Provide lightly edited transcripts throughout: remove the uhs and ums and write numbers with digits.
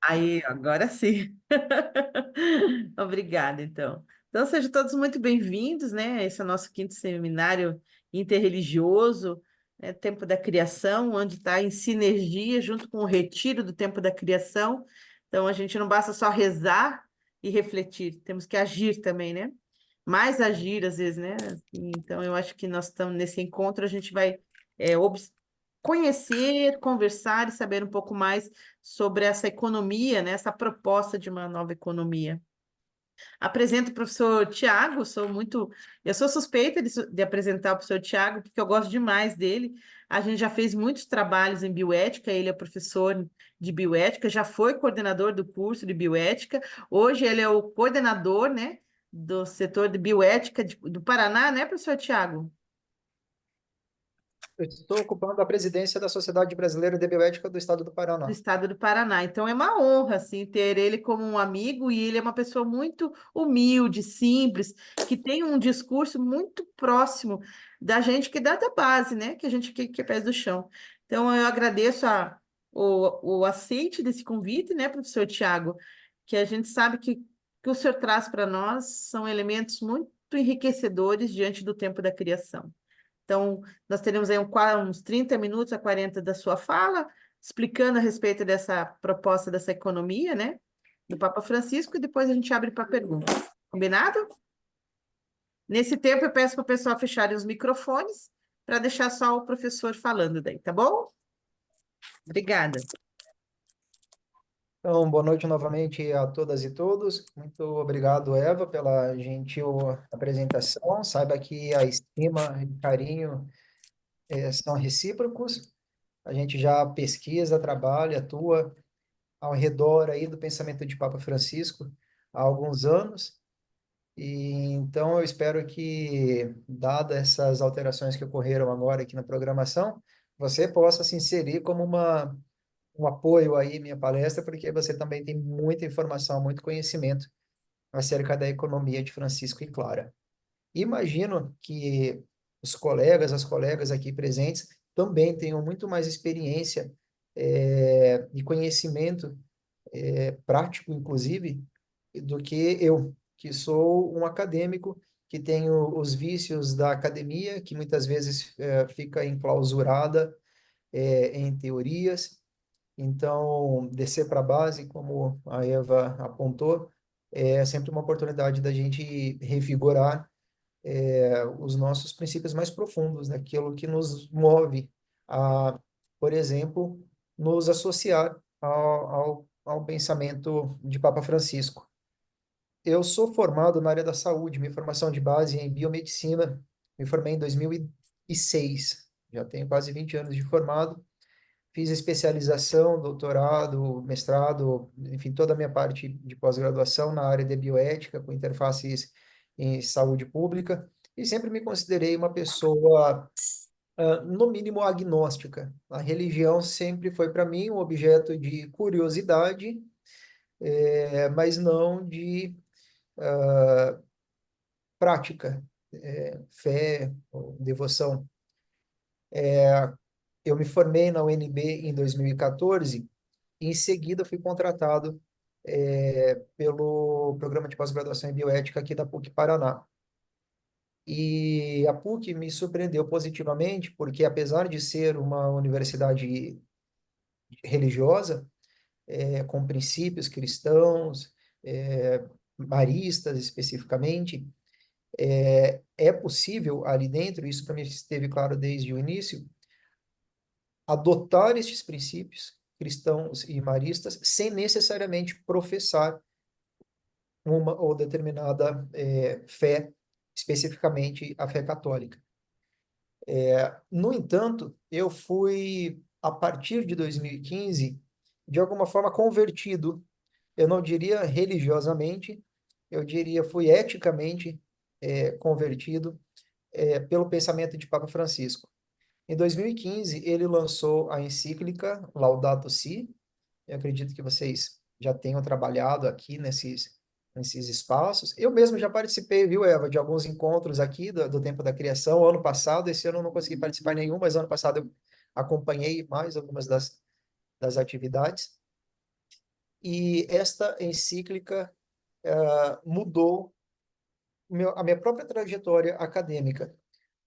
Aí, agora sim. Obrigada, então. Então, sejam todos muito bem-vindos, né? Esse é o nosso quinto seminário interreligioso, né? Tempo da Criação, onde está em sinergia junto com o retiro do Tempo da Criação. Então, a gente não basta só rezar e refletir, temos que agir também, né? Mais agir, às vezes, né? Então, eu acho que nós estamos nesse encontro, a gente vai é, conhecer, conversar e saber um pouco mais sobre essa economia, né, essa proposta de uma nova economia. Apresento o professor Tiago, eu sou suspeita de apresentar o professor Tiago, porque eu gosto demais dele. A gente já fez muitos trabalhos em bioética, ele é professor de bioética, já foi coordenador do curso de bioética, hoje ele é o coordenador, né, do setor de bioética do Paraná, né, professor Tiago? Eu estou ocupando a presidência da Sociedade Brasileira de Bioética do Estado do Do Paraná. estado do Paraná. Então é uma honra assim ter ele como um amigo e ele é uma pessoa muito humilde, simples, que tem um discurso muito próximo da gente que dá da base, né? Que a gente que é pés do chão. Então eu agradeço o aceite desse convite, né, professor Tiago, que a gente sabe que o senhor traz para nós são elementos muito enriquecedores diante do tempo da criação. Então, nós teremos aí uns 30 minutos a 40 da sua fala, explicando a respeito dessa proposta dessa economia, né, do Papa Francisco, e depois a gente abre para perguntas. Combinado? Nesse tempo, eu peço para o pessoal fecharem os microfones para deixar só o professor falando daí, tá bom? Obrigada. Então, boa noite novamente a todas e todos. Muito obrigado, Eva, pela gentil apresentação. Saiba que a estima e carinho são recíprocos. A gente já pesquisa, trabalha, atua ao redor aí do pensamento de Papa Francisco há alguns anos. E então eu espero que, dadas essas alterações que ocorreram agora aqui na programação, você possa se inserir como um apoio aí minha palestra, porque você também tem muita informação, muito conhecimento acerca da economia de Francisco e Clara. Imagino que os colegas, as colegas aqui presentes também tenham muito mais experiência e conhecimento prático, inclusive, do que eu, que sou um acadêmico que tenho os vícios da academia, que muitas vezes fica enclausurada em teorias. Então, descer para a base, como a Eva apontou, é sempre uma oportunidade da gente revigorar os nossos princípios mais profundos, daquilo que nos move a, por exemplo, nos associar ao pensamento de Papa Francisco. Eu sou formado na área da saúde, minha formação de base é em biomedicina, me formei em 2006, já tenho quase 20 anos de formado. Fiz especialização, doutorado, mestrado, enfim, toda a minha parte de pós-graduação na área de bioética, com interfaces em saúde pública, e sempre me considerei uma pessoa, no mínimo, agnóstica. A religião sempre foi para mim um objeto de curiosidade, mas não de prática, fé ou devoção. Eu me formei na UNB em 2014. E em seguida, fui contratado pelo programa de pós-graduação em bioética aqui da PUC Paraná. E a PUC me surpreendeu positivamente, porque apesar de ser uma universidade religiosa, com princípios cristãos, maristas especificamente, é possível ali dentro, isso para mim esteve claro desde o início, adotar estes princípios cristãos e maristas sem necessariamente professar uma ou determinada fé, especificamente a fé católica. No entanto, eu fui, a partir de 2015, de alguma forma convertido, eu não diria religiosamente, eu diria fui eticamente convertido pelo pensamento de Papa Francisco. Em 2015, ele lançou a encíclica Laudato Si. Eu acredito que vocês já tenham trabalhado aqui nesses espaços. Eu mesmo já participei, viu, Eva, de alguns encontros aqui do Tempo da Criação. Ano passado, esse ano eu não consegui participar nenhum, mas ano passado eu acompanhei mais algumas das atividades. E esta encíclica mudou a minha própria trajetória acadêmica,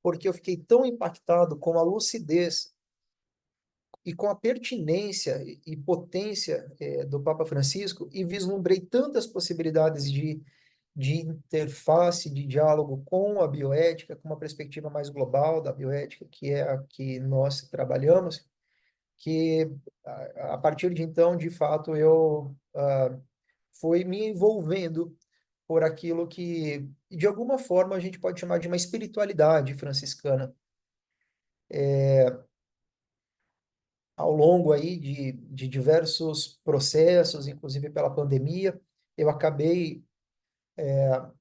porque eu fiquei tão impactado com a lucidez e com a pertinência e potência do Papa Francisco e vislumbrei tantas possibilidades de interface, de diálogo com a bioética, com uma perspectiva mais global da bioética, que é a que nós trabalhamos, que a partir de então, de fato, eu fui me envolvendo por aquilo que, de alguma forma, a gente pode chamar de uma espiritualidade franciscana. Ao longo aí de diversos processos, inclusive pela pandemia, eu acabei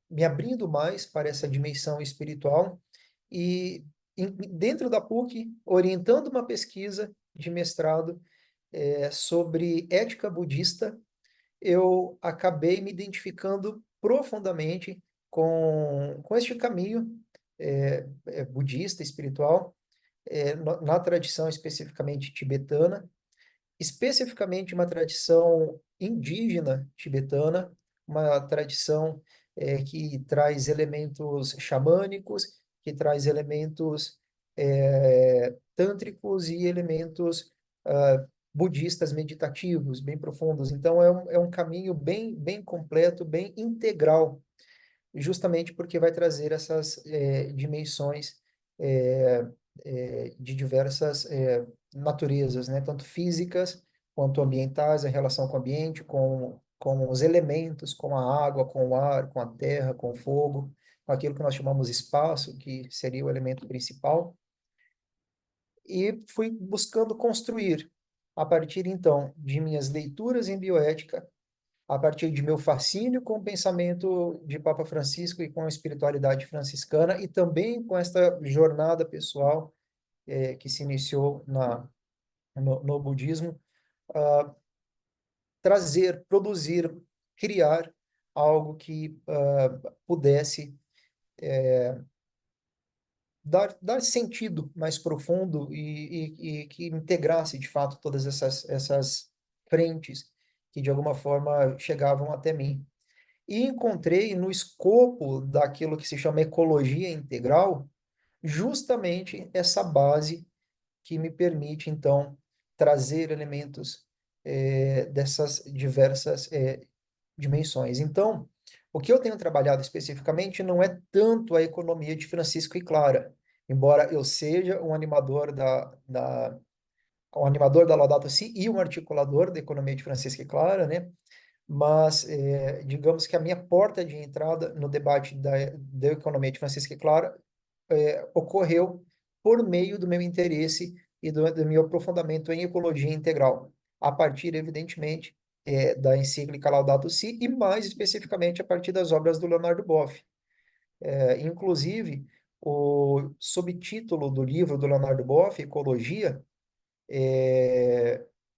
me abrindo mais para essa dimensão espiritual e, dentro da PUC, orientando uma pesquisa de mestrado sobre ética budista, eu acabei me identificando profundamente com este caminho budista, espiritual, na tradição especificamente tibetana, especificamente uma tradição indígena tibetana, uma tradição que traz elementos xamânicos, que traz elementos tântricos e elementos budistas meditativos, bem profundos. Então, é um caminho bem completo, bem integral, justamente porque vai trazer essas dimensões é, de diversas naturezas, né? Tanto físicas quanto ambientais, a relação com o ambiente, com os elementos, com a água, com o ar, com a terra, com o fogo, com aquilo que nós chamamos espaço, que seria o elemento principal. E fui buscando construir, a partir então de minhas leituras em bioética, a partir de meu fascínio com o pensamento de Papa Francisco e com a espiritualidade franciscana, e também com esta jornada pessoal que se iniciou no budismo, trazer, produzir, criar algo que pudesse dar sentido mais profundo e que integrasse, de fato, todas essas frentes que, de alguma forma, chegavam até mim. E encontrei no escopo daquilo que se chama ecologia integral, justamente essa base que me permite, então, trazer elementos dessas diversas dimensões. Então, o que eu tenho trabalhado especificamente não é tanto a economia de Francisco e Clara, embora eu seja um animador da Laudato Si e um articulador da economia de Francisco e Clara, né? Mas digamos que a minha porta de entrada no debate da economia de Francisco e Clara ocorreu por meio do meu interesse e do meu aprofundamento em ecologia integral, a partir, evidentemente, da encíclica Laudato Si e, mais especificamente, a partir das obras do Leonardo Boff. Inclusive, o subtítulo do livro do Leonardo Boff, Ecologia,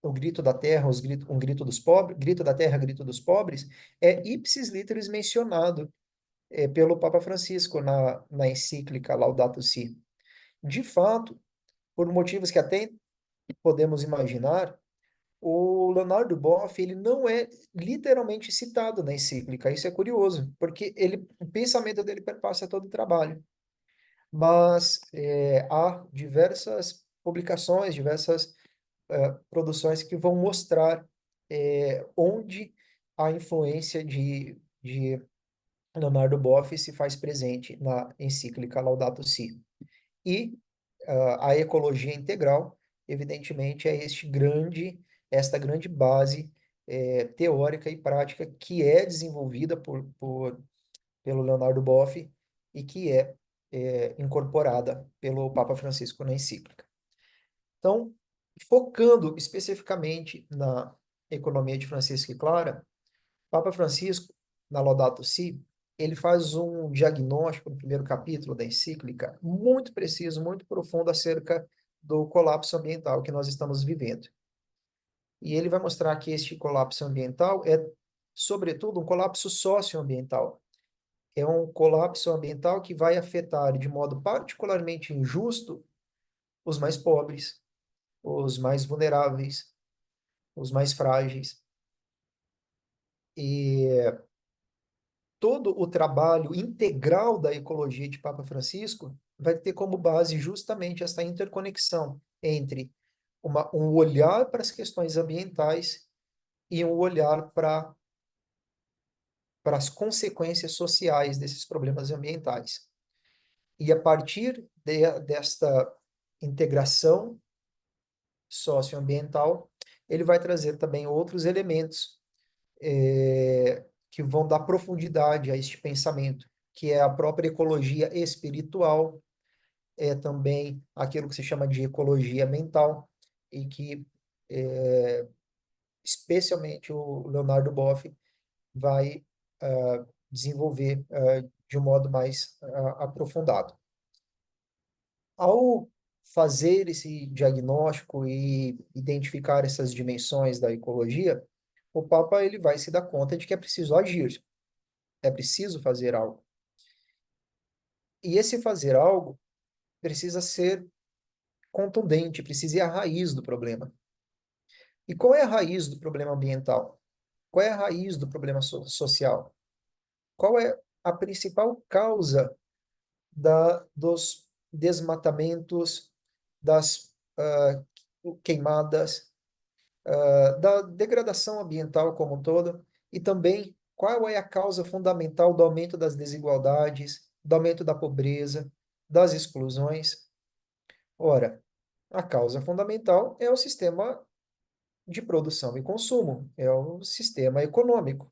o grito da terra, um grito dos pobres, grito da terra, grito dos pobres, é ipsis literis mencionado pelo Papa Francisco na encíclica Laudato Si. De fato, por motivos que até podemos imaginar, o Leonardo Boff ele não é literalmente citado na encíclica. Isso é curioso, porque o pensamento dele perpassa todo o trabalho. Mas há diversas publicações, diversas produções que vão mostrar onde a influência de Leonardo Boff se faz presente na encíclica Laudato Si. E a ecologia integral, evidentemente, é esta grande base teórica e prática que é desenvolvida pelo Leonardo Boff e que é incorporada pelo Papa Francisco na encíclica. Então, focando especificamente na economia de Francisco e Clara, Papa Francisco, na Laudato Si, ele faz um diagnóstico no primeiro capítulo da encíclica muito preciso, muito profundo acerca do colapso ambiental que nós estamos vivendo. E ele vai mostrar que este colapso ambiental é, sobretudo, um colapso socioambiental. É um colapso ambiental que vai afetar de modo particularmente injusto os mais pobres, os mais vulneráveis, os mais frágeis. E todo o trabalho integral da ecologia de Papa Francisco vai ter como base justamente essa interconexão entre um olhar para as questões ambientais e um olhar para as consequências sociais desses problemas ambientais. E a partir desta integração socioambiental, ele vai trazer também outros elementos que vão dar profundidade a este pensamento, que é a própria ecologia espiritual, é também aquilo que se chama de ecologia mental, e que especialmente o Leonardo Boff vai desenvolver de um modo mais aprofundado. Ao fazer esse diagnóstico e identificar essas dimensões da ecologia, o Papa ele vai se dar conta de que é preciso agir, é preciso fazer algo. E esse fazer algo precisa ser contundente, precisa ir à raiz do problema. E qual é a raiz do problema ambiental? Qual é a raiz do problema social? Qual é a principal causa dos desmatamentos, das queimadas, da degradação ambiental como um todo? E também qual é a causa fundamental do aumento das desigualdades, do aumento da pobreza, das exclusões? Ora, a causa fundamental é o sistema de produção e consumo, é o sistema econômico.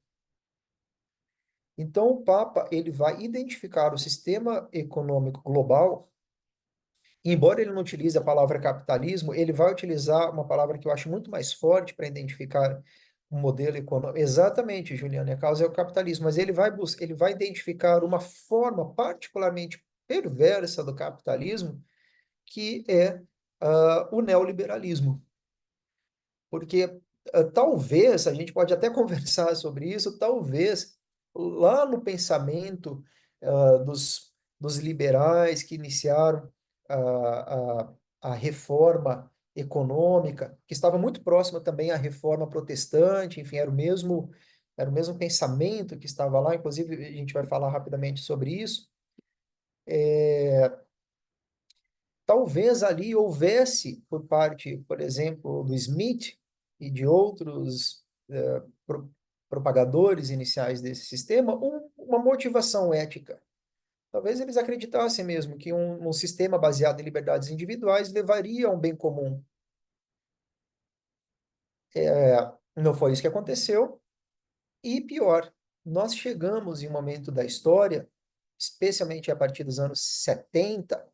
Então, o Papa ele vai identificar o sistema econômico global, embora ele não utilize a palavra capitalismo, ele vai utilizar uma palavra que eu acho muito mais forte para identificar um modelo econômico. Exatamente, Juliana, a causa é o capitalismo, mas ele vai identificar uma forma particularmente perversa do capitalismo, que é o neoliberalismo. Porque talvez, a gente pode até conversar sobre isso, talvez lá no pensamento dos liberais que iniciaram a reforma econômica, que estava muito próxima também à reforma protestante, enfim, era o mesmo pensamento que estava lá, inclusive a gente vai falar rapidamente sobre isso. Talvez ali houvesse, por parte, por exemplo, do Smith e de outros propagadores iniciais desse sistema, uma motivação ética. Talvez eles acreditassem mesmo que um sistema baseado em liberdades individuais levaria a um bem comum. Não foi isso que aconteceu. E pior, nós chegamos em um momento da história, especialmente a partir dos anos 70,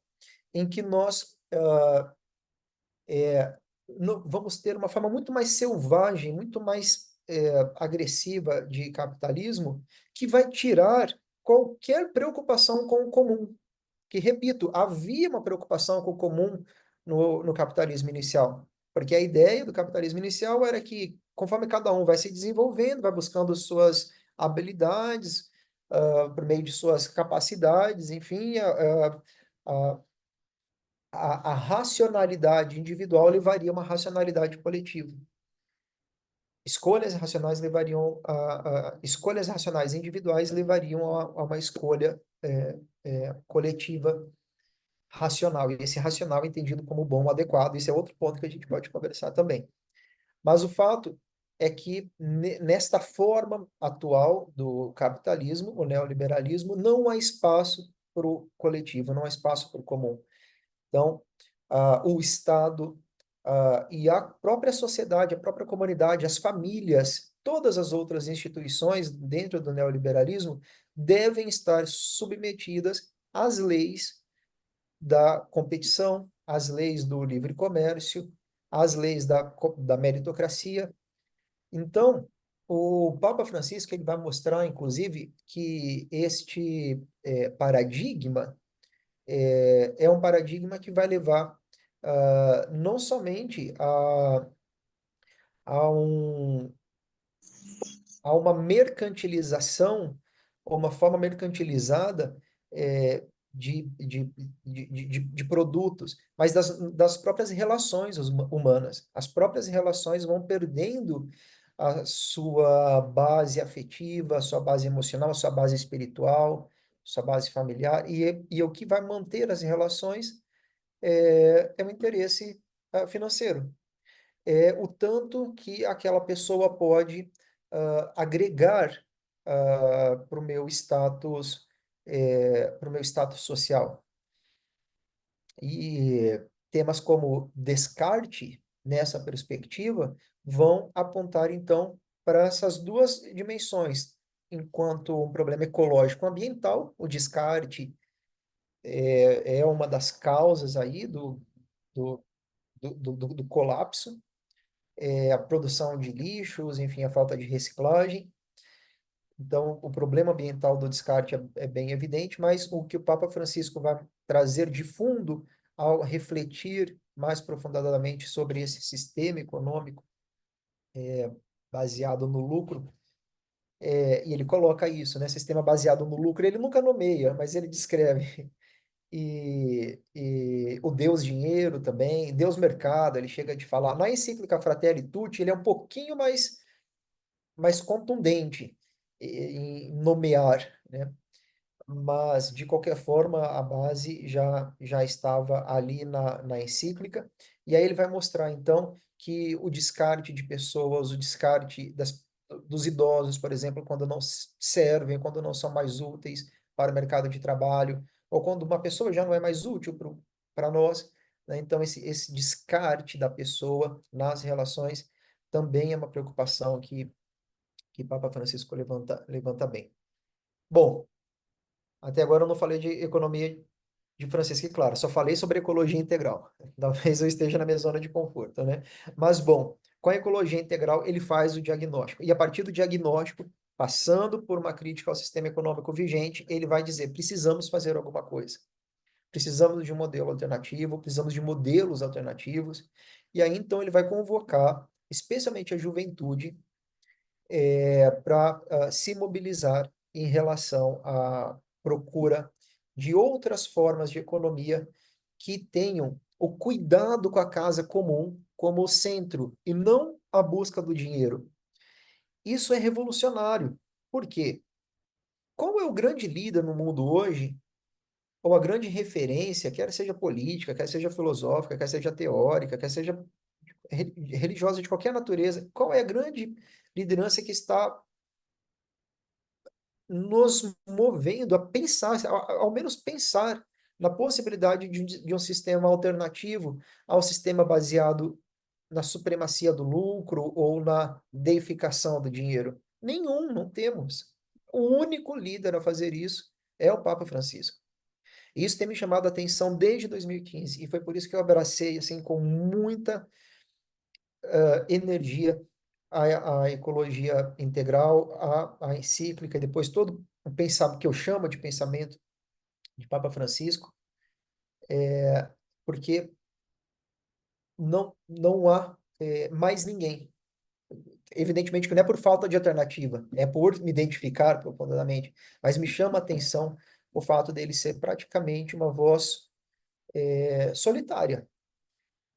em que nós vamos ter uma forma muito mais selvagem, muito mais agressiva de capitalismo, que vai tirar qualquer preocupação com o comum. Que, repito, havia uma preocupação com o comum no capitalismo inicial, porque a ideia do capitalismo inicial era que, conforme cada um vai se desenvolvendo, vai buscando suas habilidades, por meio de suas capacidades, enfim, a, a racionalidade individual levaria a uma racionalidade coletiva. Escolhas racionais levariam escolhas racionais individuais levariam a uma escolha coletiva racional. E esse racional é entendido como bom, adequado. Esse é outro ponto que a gente pode conversar também. Mas o fato é que nesta forma atual do capitalismo, o neoliberalismo, não há espaço para o coletivo, não há espaço para o comum. Então, o Estado e a própria sociedade, a própria comunidade, as famílias, todas as outras instituições dentro do neoliberalismo devem estar submetidas às leis da competição, às leis do livre comércio, às leis da meritocracia. Então, o Papa Francisco ele vai mostrar, inclusive, que este paradigma é um paradigma que vai levar não somente a, um, a uma mercantilização, ou uma forma mercantilizada de produtos, mas das próprias relações humanas. As próprias relações vão perdendo a sua base afetiva, a sua base emocional, a sua base espiritual, sua base familiar, e o que vai manter as relações é o interesse financeiro. É o tanto que aquela pessoa pode agregar para o meu status, para o meu status social. E temas como descarte, nessa perspectiva, vão apontar, então, para essas duas dimensões. Enquanto um problema ecológico ambiental, o descarte é uma das causas aí do, do colapso, a produção de lixos, enfim, a falta de reciclagem. Então, o problema ambiental do descarte é bem evidente, mas o que o Papa Francisco vai trazer de fundo ao refletir mais profundamente sobre esse sistema econômico baseado no lucro, e ele coloca isso, né? Sistema baseado no lucro, ele nunca nomeia, mas ele descreve. E o Deus dinheiro também, Deus mercado, ele chega de falar. Na encíclica Fratelli Tutti, ele é um pouquinho mais contundente em nomear, né? Mas, de qualquer forma, a base já estava ali na encíclica, e aí ele vai mostrar, então, que o descarte de pessoas, o descarte dos idosos, por exemplo, quando não servem, quando não são mais úteis para o mercado de trabalho, ou quando uma pessoa já não é mais útil para nós, né? Então, esse descarte da pessoa nas relações também é uma preocupação que Papa Francisco levanta bem. Bom, até agora eu não falei de economia de Francisco, e claro, só falei sobre ecologia integral. Talvez eu esteja na minha zona de conforto, né? Mas, bom, com a ecologia integral, ele faz o diagnóstico. E a partir do diagnóstico, passando por uma crítica ao sistema econômico vigente, ele vai dizer: precisamos fazer alguma coisa. Precisamos de um modelo alternativo, precisamos de modelos alternativos. E aí, então, ele vai convocar, especialmente a juventude, para se mobilizar em relação à procura de outras formas de economia que tenham o cuidado com a casa comum como centro e não a busca do dinheiro. Isso é revolucionário. Por quê? Qual é o grande líder no mundo hoje, ou a grande referência, quer seja política, quer seja filosófica, quer seja teórica, quer seja religiosa de qualquer natureza? Qual é a grande liderança que está nos movendo a pensar, ao menos pensar na possibilidade de um sistema alternativo ao sistema baseado na supremacia do lucro ou na deificação do dinheiro? Nenhum, não temos. O único líder a fazer isso é o Papa Francisco. E isso tem me chamado a atenção desde 2015, e foi por isso que eu abracei assim com muita energia a ecologia integral, a encíclica, e depois todo o pensamento que eu chamo de pensamento de Papa Francisco, porque não há mais ninguém. Evidentemente que não é por falta de alternativa, é por me identificar profundamente, mas me chama a atenção o fato dele ser praticamente uma voz solitária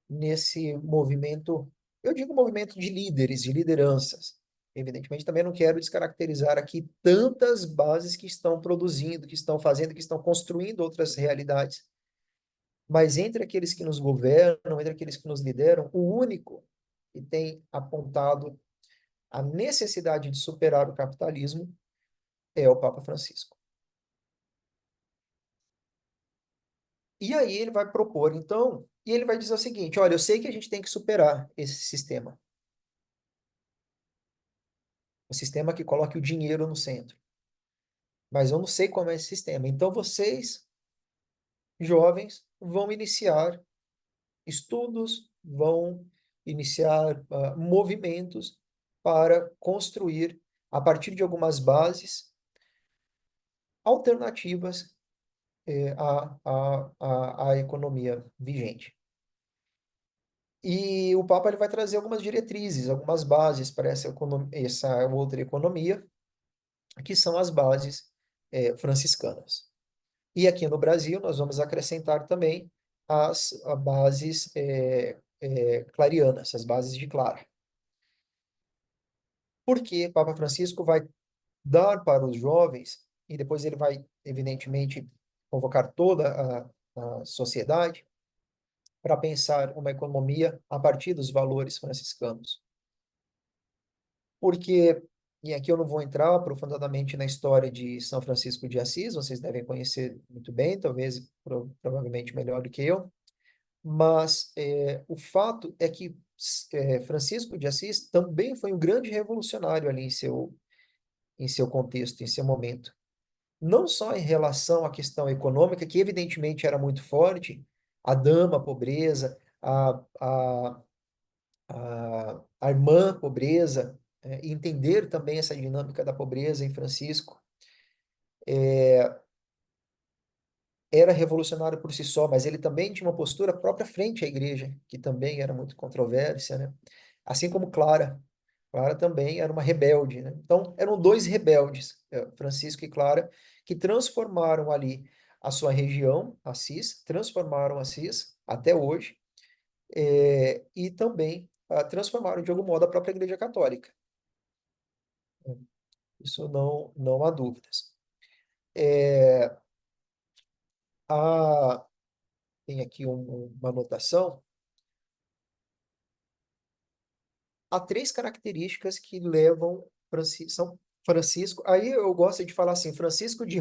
nesse movimento, eu digo movimento de líderes, de lideranças. Evidentemente, também não quero descaracterizar aqui tantas bases que estão produzindo, que estão fazendo, que estão construindo outras realidades. Mas entre aqueles que nos governam, entre aqueles que nos lideram, o único que tem apontado a necessidade de superar o capitalismo é o Papa Francisco. E aí ele vai propor, então, e ele vai dizer o seguinte: olha, eu sei que a gente tem que superar esse sistema, o sistema que coloque o dinheiro no centro. Mas eu não sei como é esse sistema. Então vocês, jovens, vão iniciar estudos, vão iniciar movimentos para construir, a partir de algumas bases, alternativas à economia vigente. E o Papa ele vai trazer algumas diretrizes, algumas bases para essa outra economia, que são as bases franciscanas. E aqui no Brasil, nós vamos acrescentar também as bases clarianas, as bases de Clara. porque Papa Francisco vai dar para os jovens, e depois ele vai, evidentemente, convocar toda a sociedade para pensar uma economia a partir dos valores franciscanos. Porque, e aqui eu não vou entrar aprofundadamente na história de São Francisco de Assis, vocês devem conhecer muito bem, talvez provavelmente melhor do que eu, mas o fato é que Francisco de Assis também foi um grande revolucionário ali em seu contexto, em seu momento. Não só em relação à questão econômica, que evidentemente era muito forte, a dama, a pobreza, a irmã pobreza, e entender também essa dinâmica da pobreza em Francisco, era revolucionário por si só, mas ele também tinha uma postura própria frente à igreja, que também era muito controvérsia, né? Assim como Clara. Clara também era uma rebelde, né? Então, eram dois rebeldes, Francisco e Clara, que transformaram ali a sua região, Assis, transformaram Assis até hoje, e também transformaram, de algum modo, a própria Igreja Católica. Isso não há dúvidas. Há, tem aqui uma anotação. Há três características que levam São Francisco. Aí eu gosto de falar assim, Francisco de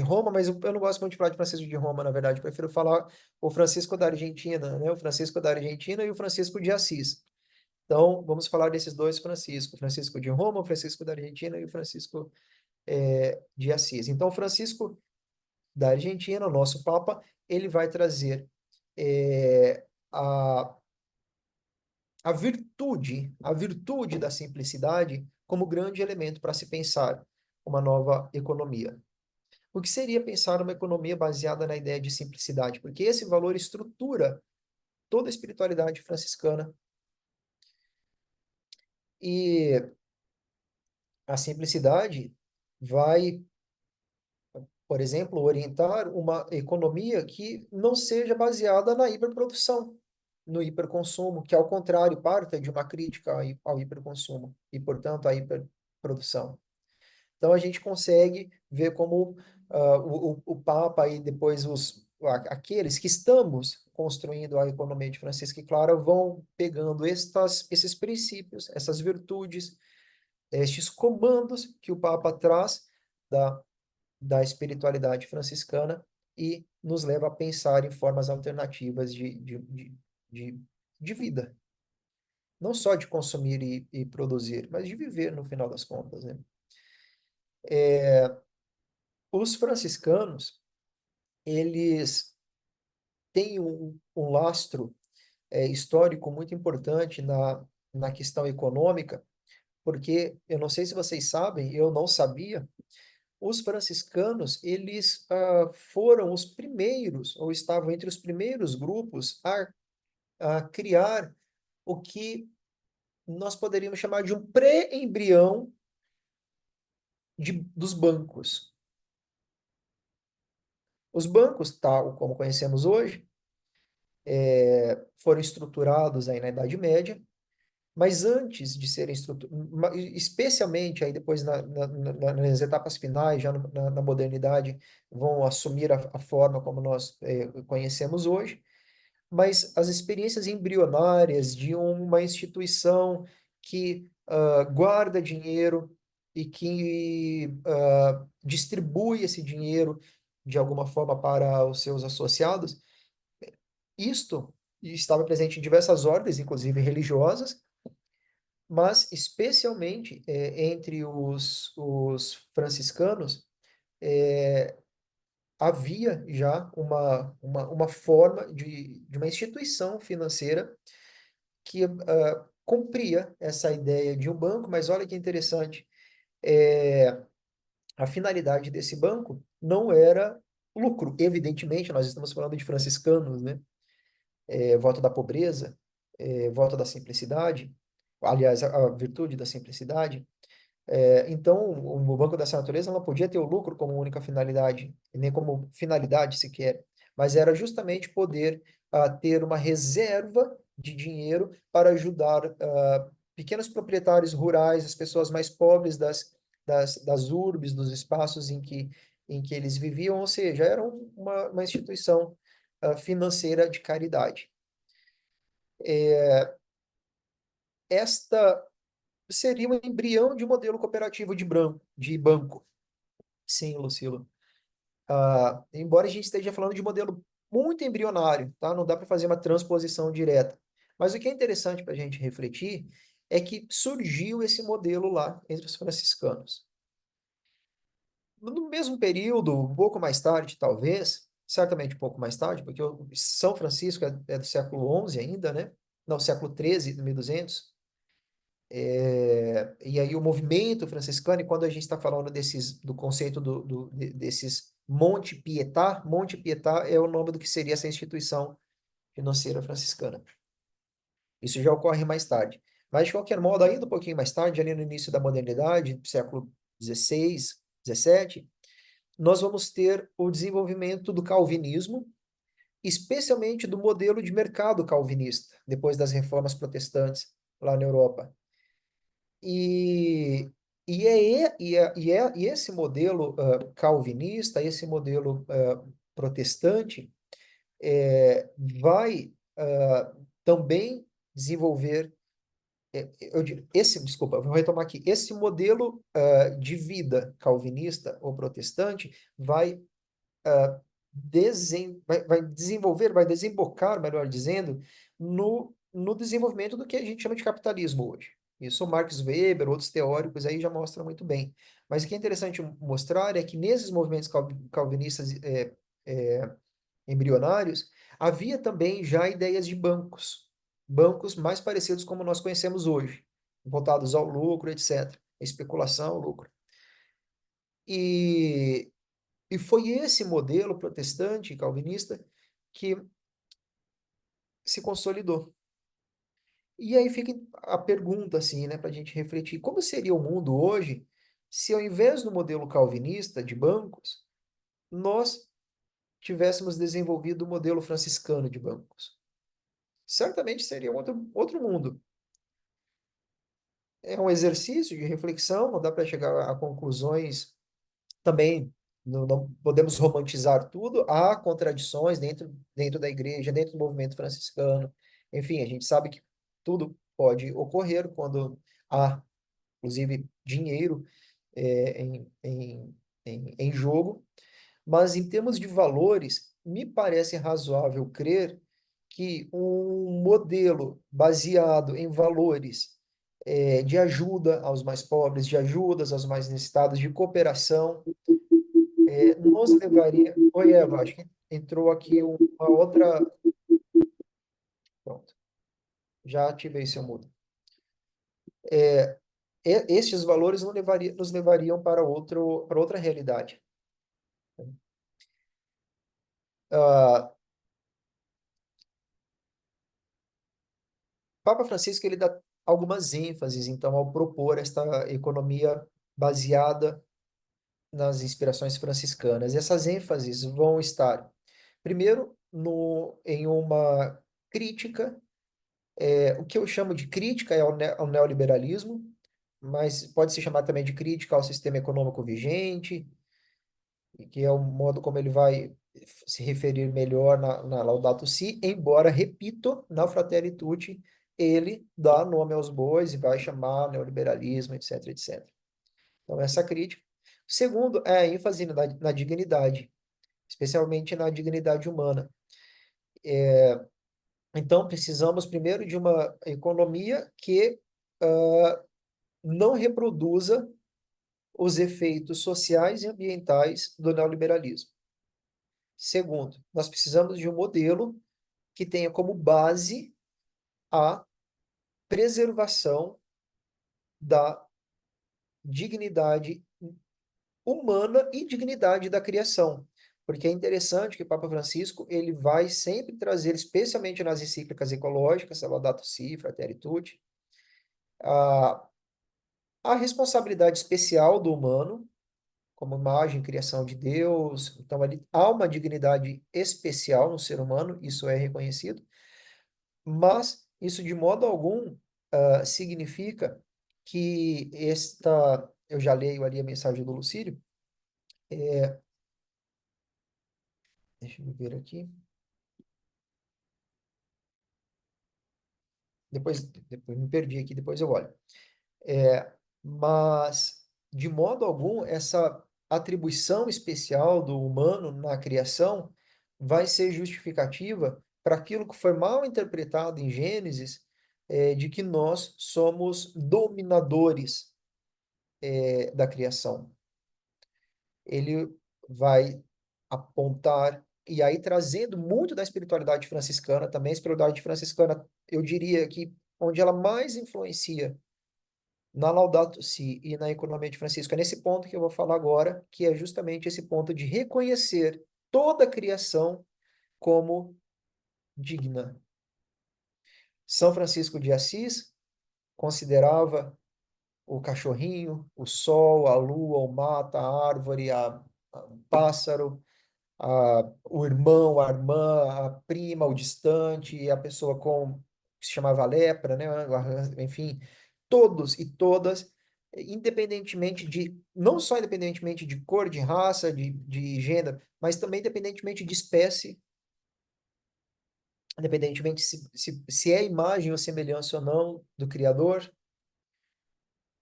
Roma, mas eu não gosto muito de falar de Francisco de Roma, na verdade. Eu prefiro falar o Francisco da Argentina, né? O Francisco da Argentina e o Francisco de Assis. Então, vamos falar desses dois Francisco, Francisco de Roma, o Francisco da Argentina e o Francisco de Assis. Então, Francisco da Argentina, o nosso Papa, ele vai trazer é, a a virtude da simplicidade como grande elemento para se pensar uma nova economia. O que seria pensar uma economia baseada na ideia de simplicidade? Porque esse valor estrutura toda a espiritualidade franciscana e a simplicidade vai, por exemplo, orientar uma economia que não seja baseada na hiperprodução, no hiperconsumo, que, ao contrário, parte de uma crítica ao hiperconsumo e, portanto, à hiperprodução. Então a gente consegue ver como o Papa e depois aqueles que estamos construindo a economia de Francisco e Clara vão pegando esses princípios, essas virtudes, estes comandos que o Papa traz da, da espiritualidade franciscana e nos leva a pensar em formas alternativas de, de vida. Não só de consumir e produzir, mas de viver no final das contas, né? Os franciscanos, eles têm um lastro histórico muito importante na questão econômica, porque eu não sei se vocês sabem, eu não sabia, os franciscanos, eles foram os primeiros, ou estavam entre os primeiros grupos a criar o que nós poderíamos chamar de um pré-embrião dos bancos. Os bancos, tal como conhecemos hoje, foram estruturados aí na Idade Média, mas antes de serem estruturados, especialmente aí depois nas etapas finais, já na modernidade, vão assumir a forma como nós conhecemos hoje, mas as experiências embrionárias de uma instituição que guarda dinheiro e que distribui esse dinheiro de alguma forma para os seus associados, isto estava presente em diversas ordens, inclusive religiosas, mas especialmente entre os franciscanos, havia já uma forma de uma instituição financeira que cumpria essa ideia de um banco, mas olha que interessante, a finalidade desse banco não era lucro. Evidentemente, nós estamos falando de franciscanos, né? Voto da pobreza, voto da simplicidade, aliás, a virtude da simplicidade. Então, o banco dessa natureza não podia ter o lucro como única finalidade, nem como finalidade sequer, mas era justamente poder ter uma reserva de dinheiro para ajudar pequenos proprietários rurais, as pessoas mais pobres das urbes, dos espaços em que eles viviam, ou seja, era uma instituição financeira de caridade. Esta seria um embrião de um modelo cooperativo de banco. Sim, Lucilo. Embora a gente esteja falando de modelo muito embrionário, tá? Não dá para fazer uma transposição direta. Mas o que é interessante para a gente refletir é que surgiu esse modelo lá entre os franciscanos. No mesmo período, um pouco mais tarde, talvez, certamente um pouco mais tarde, porque o São Francisco é do século XI ainda, né? Não, século XIII, 1200. E aí o movimento franciscano, e quando a gente está falando do conceito desses Monte Pietà é o nome do que seria essa instituição financeira franciscana. Isso já ocorre mais tarde. Mas, de qualquer modo, ainda um pouquinho mais tarde, ali no início da modernidade, século XVI, XVII, nós vamos ter o desenvolvimento do calvinismo, especialmente do modelo de mercado calvinista, depois das reformas protestantes lá na Europa. E, e esse modelo calvinista, esse modelo protestante, vai também desenvolver, desculpa, vou retomar aqui, esse modelo de vida calvinista ou protestante vai desenvolver, vai desembocar, melhor dizendo, no desenvolvimento do que a gente chama de capitalismo hoje. Isso o Max Weber, outros teóricos aí já mostram muito bem. Mas o que é interessante mostrar é que nesses movimentos calvinistas embrionários, havia também já ideias de bancos. Bancos mais parecidos como nós conhecemos hoje, voltados ao lucro, etc. Especulação, lucro. E e foi esse modelo protestante calvinista que se consolidou. E aí fica a pergunta, assim, né, para a gente refletir: como seria o mundo hoje se, ao invés do modelo calvinista de bancos, nós tivéssemos desenvolvido o modelo franciscano de bancos? Certamente seria outro mundo. É um exercício de reflexão, não dá para chegar a conclusões também. Não podemos romantizar tudo, há contradições dentro da igreja, dentro do movimento franciscano. Enfim, a gente sabe que tudo pode ocorrer quando há, inclusive, dinheiro em jogo, mas em termos de valores, me parece razoável crer que um modelo baseado em valores de ajuda aos mais pobres, de ajudas aos mais necessitados, de cooperação, nos levaria. Oi, Eva, acho que entrou aqui uma outra. Pronto, já ativei seu mudo. Estes valores nos levariam para outra realidade. Ah, Papa Francisco ele dá algumas ênfases, então, ao propor esta economia baseada nas inspirações franciscanas. Essas ênfases vão estar, primeiro, em uma crítica. O que eu chamo de crítica ao neoliberalismo, mas pode se chamar também de crítica ao sistema econômico vigente, que é o modo como ele vai se referir melhor na Laudato Si, embora, repito, na Fratelli Tutti, ele dá nome aos bois e vai chamar neoliberalismo, etc, etc. Então, essa crítica. Segundo, é a ênfase na dignidade, especialmente na dignidade humana. Então, precisamos primeiro de uma economia que não reproduza os efeitos sociais e ambientais do neoliberalismo. Segundo, nós precisamos de um modelo que tenha como base a preservação da dignidade humana e dignidade da criação. Porque é interessante que o Papa Francisco ele vai sempre trazer, especialmente nas encíclicas ecológicas, Laudato Si, Fratelli Tutti, a, a responsabilidade especial do humano como imagem e criação de Deus. Então, ali há uma dignidade especial no ser humano, isso é reconhecido, mas isso de modo algum significa que esta, eu já leio ali a mensagem do Lucílio, deixa eu ver aqui, depois me perdi aqui, depois eu olho. Mas, de modo algum, essa atribuição especial do humano na criação vai ser justificativa para aquilo que foi mal interpretado em Gênesis, de que nós somos dominadores, da criação. Ele vai apontar, e aí trazendo muito da espiritualidade franciscana, também a espiritualidade franciscana, eu diria que onde ela mais influencia na Laudato Si e na Economia de Francisco, é nesse ponto que eu vou falar agora, que é justamente esse ponto de reconhecer toda a criação como digna. São Francisco de Assis considerava o cachorrinho, o sol, a lua, o mato, a árvore, o pássaro, o irmão, a irmã, a prima, o distante, a pessoa com que se chamava lepra, né? Enfim, todos e todas, independentemente de, não só independentemente de cor, de raça, de gênero, mas também independentemente de espécie, independentemente se é imagem ou semelhança ou não do Criador.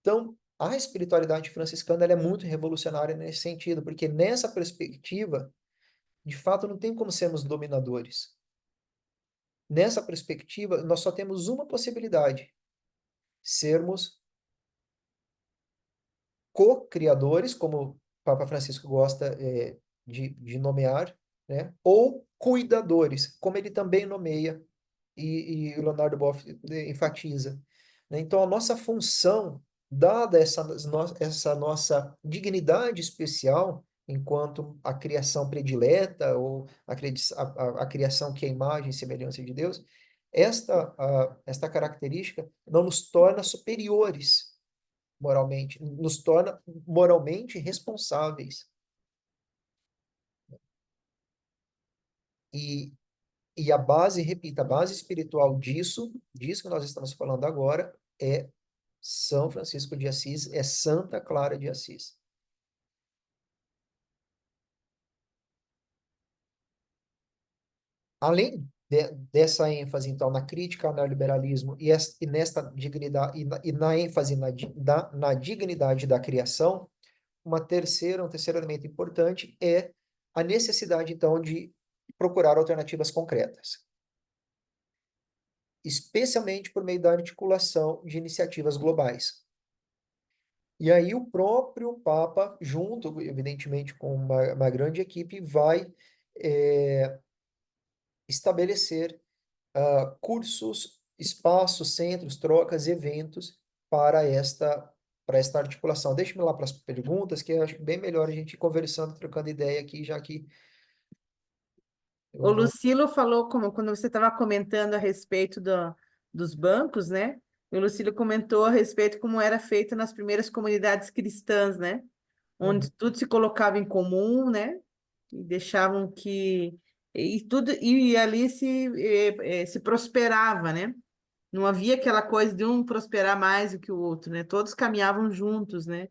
Então, a espiritualidade franciscana ela é muito revolucionária nesse sentido, porque nessa perspectiva, de fato, não tem como sermos dominadores. Nessa perspectiva, nós só temos uma possibilidade: sermos co-criadores, como o Papa Francisco gosta de nomear, né? Ou cuidadores, como ele também nomeia e o Leonardo Boff enfatiza. Né? Então, a nossa função, dada essa nossa dignidade especial, enquanto a criação predileta, ou a criação que é a imagem e semelhança de Deus, esta característica não nos torna superiores moralmente, nos torna moralmente responsáveis. E, e a base, repita, a base espiritual disso que nós estamos falando agora, é São Francisco de Assis, é Santa Clara de Assis. Além dessa ênfase, então, na crítica ao neoliberalismo e nesta dignidade, na ênfase na dignidade da criação, um terceiro elemento importante é a necessidade, então, de procurar alternativas concretas, especialmente por meio da articulação de iniciativas globais. E aí o próprio Papa, junto, evidentemente, com uma grande equipe, vai estabelecer cursos, espaços, centros, trocas, eventos para esta articulação. Deixa-me lá para as perguntas, que eu acho bem melhor a gente ir conversando, trocando ideia aqui, já que O eu vou... Lucilo falou, como quando você estava comentando a respeito dos bancos, né? O Lucilo comentou a respeito como era feito nas primeiras comunidades cristãs, né? Uhum, Onde tudo se colocava em comum, né? E deixavam que e tudo e ali se prosperava, né? Não havia aquela coisa de um prosperar mais do que o outro, né? Todos caminhavam juntos, né?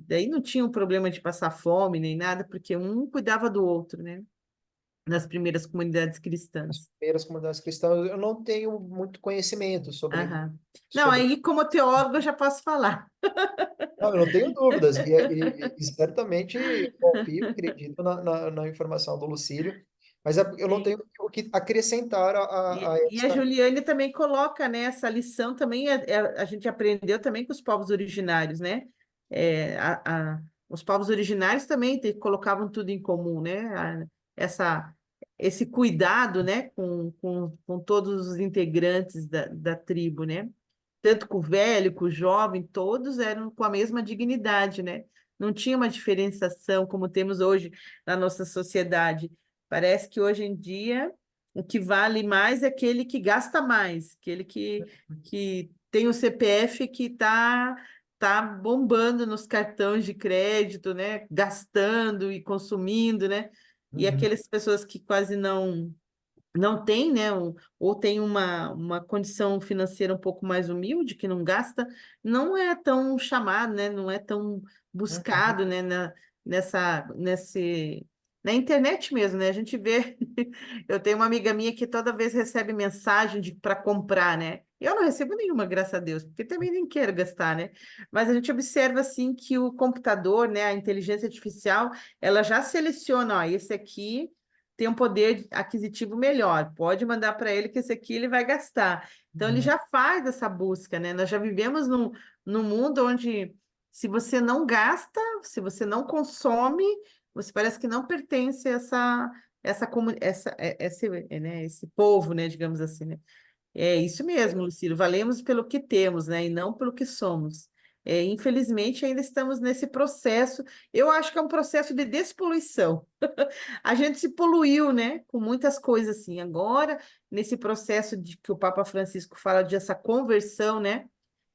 Daí não tinha um problema de passar fome nem nada, porque um cuidava do outro, né? Nas primeiras comunidades as cristãs. primeiras comunidades cristãs, eu não tenho muito conhecimento Aham. Não, sobre aí como teólogo eu já posso falar. Não, eu não tenho dúvidas, e certamente confio, acredito na informação do Lucílio, mas eu não tenho o que acrescentar a E a esta. Juliane também coloca, né, essa lição também, a gente aprendeu também com os povos originários, né? Os povos originários também colocavam tudo em comum, né? Essa, esse cuidado, né, com todos os integrantes da tribo, né? Tanto com o velho, com o jovem, todos eram com a mesma dignidade, né? Não tinha uma diferenciação como temos hoje na nossa sociedade. Parece que hoje em dia o que vale mais é aquele que gasta mais, aquele que tem o CPF que tá bombando nos cartões de crédito, né? Gastando e consumindo, né? E Uhum, aquelas pessoas que quase não tem, né, ou tem uma condição financeira um pouco mais humilde, que não gasta, não é tão chamado, né, não é tão Uhum. buscado, né, na internet mesmo, né, a gente vê, eu tenho uma amiga minha que toda vez recebe mensagem para comprar, né, eu não recebo nenhuma, graças a Deus, porque também nem quero gastar, né, mas a gente observa, assim, que o computador, né, a inteligência artificial, ela já seleciona, ó, esse aqui tem um poder aquisitivo melhor. Pode mandar para ele que esse aqui ele vai gastar. Então, ele Uhum. já faz essa busca, né? Nós já vivemos num mundo onde, se você não gasta, se você não consome, você parece que não pertence a esse povo, né? Digamos assim, né? É isso mesmo, Lucílio. Valemos pelo que temos, né? E não pelo que somos. Infelizmente, ainda estamos nesse processo. Eu acho que é um processo de despoluição. A gente se poluiu, né, com muitas coisas assim. Agora, nesse processo de que o Papa Francisco fala de essa conversão, né,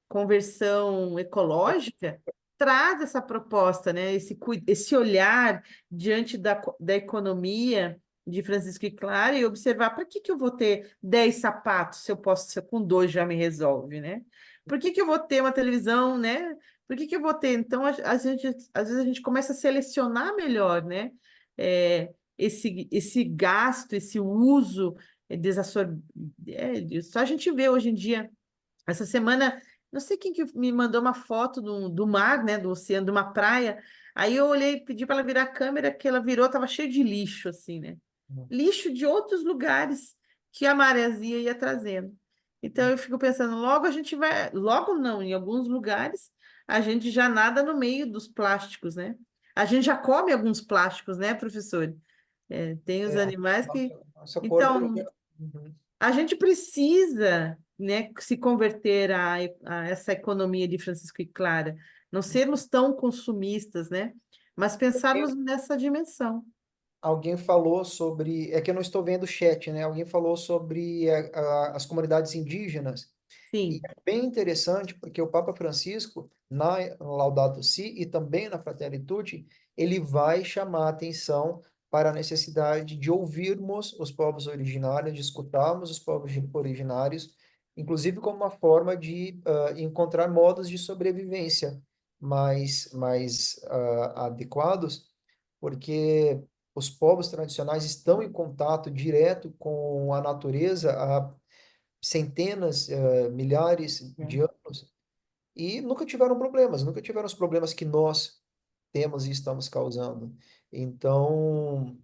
conversão ecológica, traz essa proposta, né, esse olhar diante da economia de Francisco e Clara e observar para que eu vou ter 10 sapatos se eu posso, se eu com dois já me resolve, né? Por que eu vou ter uma televisão, né? Por que eu vou ter? Então, às vezes a gente começa a selecionar melhor, né? Esse gasto, esse uso desassor... só a gente vê hoje em dia essa semana, não sei quem que me mandou uma foto do mar, né, do oceano, de uma praia. Aí eu olhei, pedi para ela virar a câmera, que ela virou, estava cheio de lixo, assim, né? Lixo de outros lugares que a maresia ia trazendo. Então eu fico pensando, logo a gente vai, logo não, em alguns lugares a gente já nada no meio dos plásticos, né? A gente já come alguns plásticos, né, professor? Tem os É, animais que. nosso corpo. Então, Uhum. a gente precisa, né, se converter a essa economia de Francisco e Clara, não sermos tão consumistas, né, mas pensarmos nessa dimensão. Alguém falou sobre, é que eu não estou vendo o chat, né? Alguém falou sobre as comunidades indígenas. E Sim. é bem interessante porque o Papa Francisco, na Laudato Si e também na Fratelli Tutti, ele vai chamar a atenção para a necessidade de ouvirmos os povos originários, de escutarmos os povos originários, inclusive como uma forma de encontrar modos de sobrevivência mais adequados, porque os povos tradicionais estão em contato direto com a natureza há centenas, milhares de É. anos e nunca tiveram problemas, nunca tiveram os problemas que nós temos e estamos causando. Então,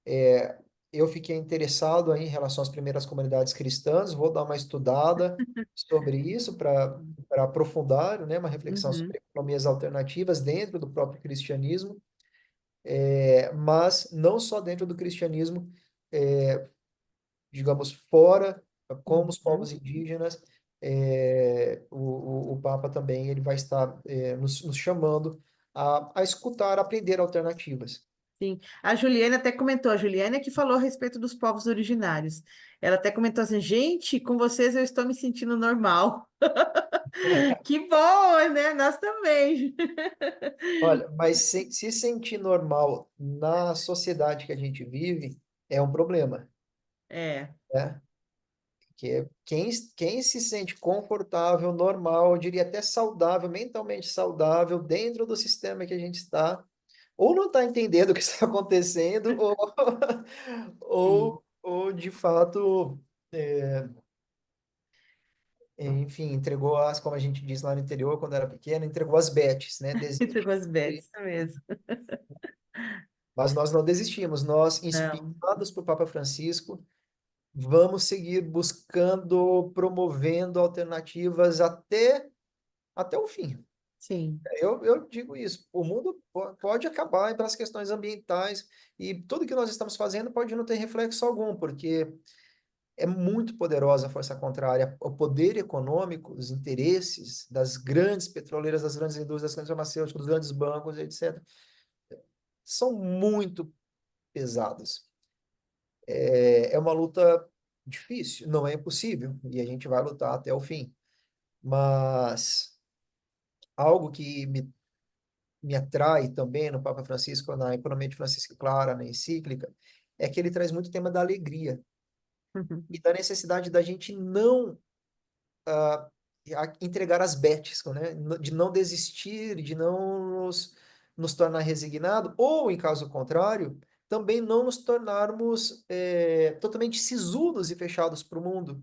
é, eu fiquei interessado aí em relação às primeiras comunidades cristãs, vou dar uma estudada sobre isso para aprofundar, né, uma reflexão Uhum. sobre economias alternativas dentro do próprio cristianismo, mas não só dentro do cristianismo, digamos, fora, como os povos Uhum. indígenas, o Papa também ele vai estar nos chamando a escutar, a aprender alternativas. Sim, a Juliana até comentou, a Juliana é que falou a respeito dos povos originários. Ela até comentou assim, gente, com vocês eu estou me sentindo normal. Que bom, né? Nós também. Olha, mas se sentir normal na sociedade que a gente vive é um problema, É, né? Que quem se sente confortável, normal, eu diria até saudável, mentalmente saudável, dentro do sistema que a gente está, ou não está entendendo o que está acontecendo, sim. ou de fato, enfim, entregou as, como a gente diz lá no interior, quando era pequeno, entregou as bets, né? Isso com Desiste. as bets, isso mesmo. Mas nós não desistimos, nós, Não, inspirados por Papa Francisco, vamos seguir buscando, promovendo alternativas até o fim. sim. Eu digo isso, o mundo pode acabar pelas questões ambientais e tudo que nós estamos fazendo pode não ter reflexo algum, porque é muito poderosa a força contrária. O poder econômico, os interesses das grandes petroleiras, das grandes indústrias, das grandes farmacêuticas, dos grandes bancos, etc., são muito pesados. É uma luta difícil, não é impossível, e a gente vai lutar até o fim. Mas algo que me atrai também no Papa Francisco, na Economia de Francisco Clara, na encíclica, é que ele traz muito o tema da alegria. e da necessidade da gente não entregar as bets, né? De não desistir, de não nos tornar resignados, ou, em caso contrário, também não nos tornarmos totalmente sisudos e fechados para o mundo.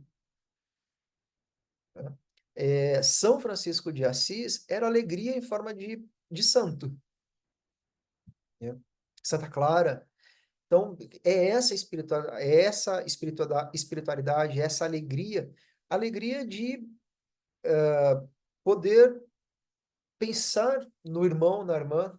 Né? São Francisco de Assis era alegria em forma de santo. Né? Santa Clara. Então, espiritualidade, essa alegria de poder pensar no irmão, na irmã,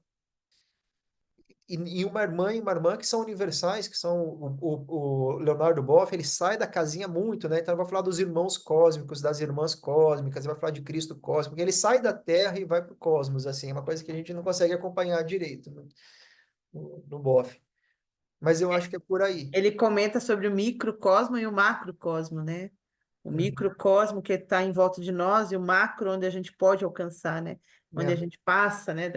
e uma irmã e uma irmã que são universais, que são o Leonardo Boff, ele sai da casinha muito, né? Então ele vai falar dos irmãos cósmicos, das irmãs cósmicas, ele vai falar de Cristo cósmico, ele sai da Terra e vai para o cosmos, assim, é uma coisa que a gente não consegue acompanhar direito no Boff. Mas eu acho que é por aí. Ele comenta sobre o microcosmo e o macrocosmo, né? O Uhum. microcosmo que está em volta de nós e o macro onde a gente pode alcançar, né? Onde a É. gente passa, né?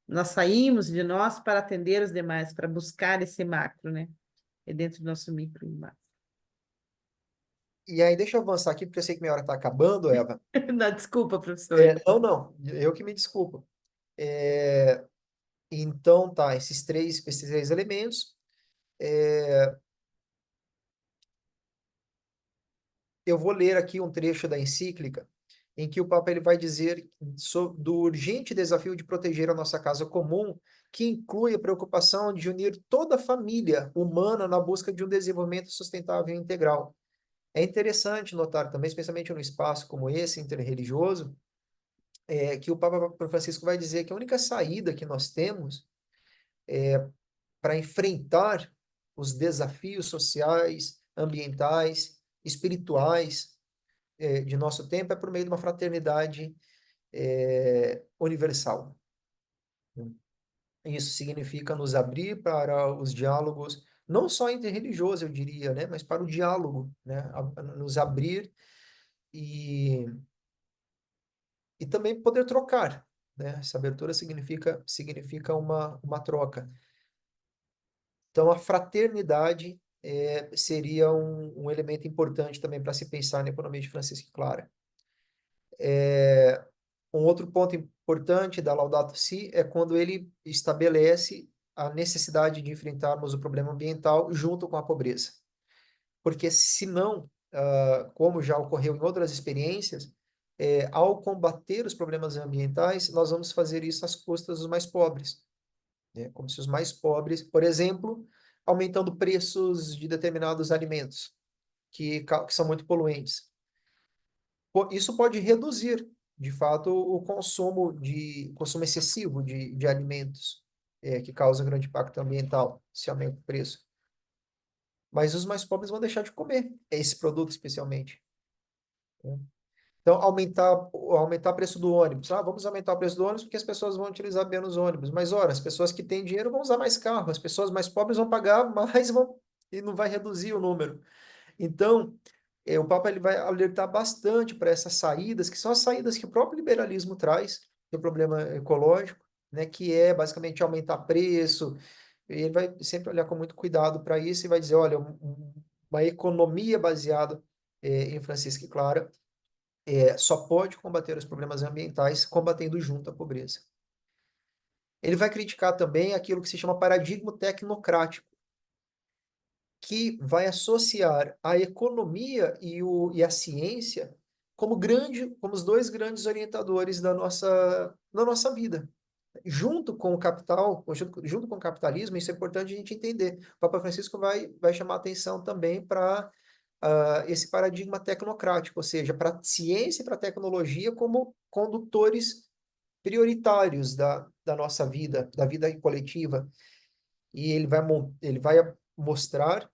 Nós saímos de nós para atender os demais, para buscar esse macro, né? É dentro do nosso micro e macro. E aí, deixa eu avançar aqui, porque eu sei que minha hora está acabando, Eva. Não, desculpa, professor. Não, não, eu que me desculpo. É, então, tá, esses três elementos. Eu vou ler aqui um trecho da encíclica em que o Papa ele vai dizer do urgente desafio de proteger a nossa casa comum, que inclui a preocupação de unir toda a família humana na busca de um desenvolvimento sustentável e integral. É interessante notar também, especialmente num espaço como esse, interreligioso, que o Papa Francisco vai dizer que a única saída que nós temos para enfrentar os desafios sociais, ambientais, espirituais de nosso tempo é por meio de uma fraternidade universal. Isso significa nos abrir para os diálogos, não só interreligiosos, eu diria, né, mas para o diálogo, né, nos abrir e, e também poder trocar, né? Essa abertura significa uma troca. Então, a fraternidade seria um elemento importante também para se pensar na economia de Francisco e Clara. Um outro ponto importante da Laudato Si é quando ele estabelece a necessidade de enfrentarmos o problema ambiental junto com a pobreza. Porque senão, como já ocorreu em outras experiências, ao combater os problemas ambientais, nós vamos fazer isso às custas dos mais pobres. Né? Como se os mais pobres, por exemplo, aumentando preços de determinados alimentos que são muito poluentes. Isso pode reduzir, de fato, o consumo excessivo de alimentos, que causam grande impacto ambiental, se aumenta o preço. Mas os mais pobres vão deixar de comer esse produto, especialmente. Né? Então, aumentar o preço do ônibus. Vamos aumentar o preço do ônibus porque as pessoas vão utilizar menos ônibus. Mas, ora, as pessoas que têm dinheiro vão usar mais carro, as pessoas mais pobres vão pagar mais e não vai reduzir o número. Então, o Papa ele vai alertar bastante para essas saídas, que são as saídas que o próprio liberalismo traz, do problema ecológico, né, que é basicamente aumentar preço. E ele vai sempre olhar com muito cuidado para isso e vai dizer, olha, uma economia baseada em Francisco e Clara só pode combater os problemas ambientais combatendo junto a pobreza. Ele vai criticar também aquilo que se chama paradigma tecnocrático, que vai associar a economia e a ciência como os dois grandes orientadores da nossa vida. Junto com o capital, junto com o capitalismo, isso é importante a gente entender. O Papa Francisco vai chamar atenção também para esse paradigma tecnocrático, ou seja, para a ciência e para a tecnologia como condutores prioritários da nossa vida, da vida coletiva. E ele vai mostrar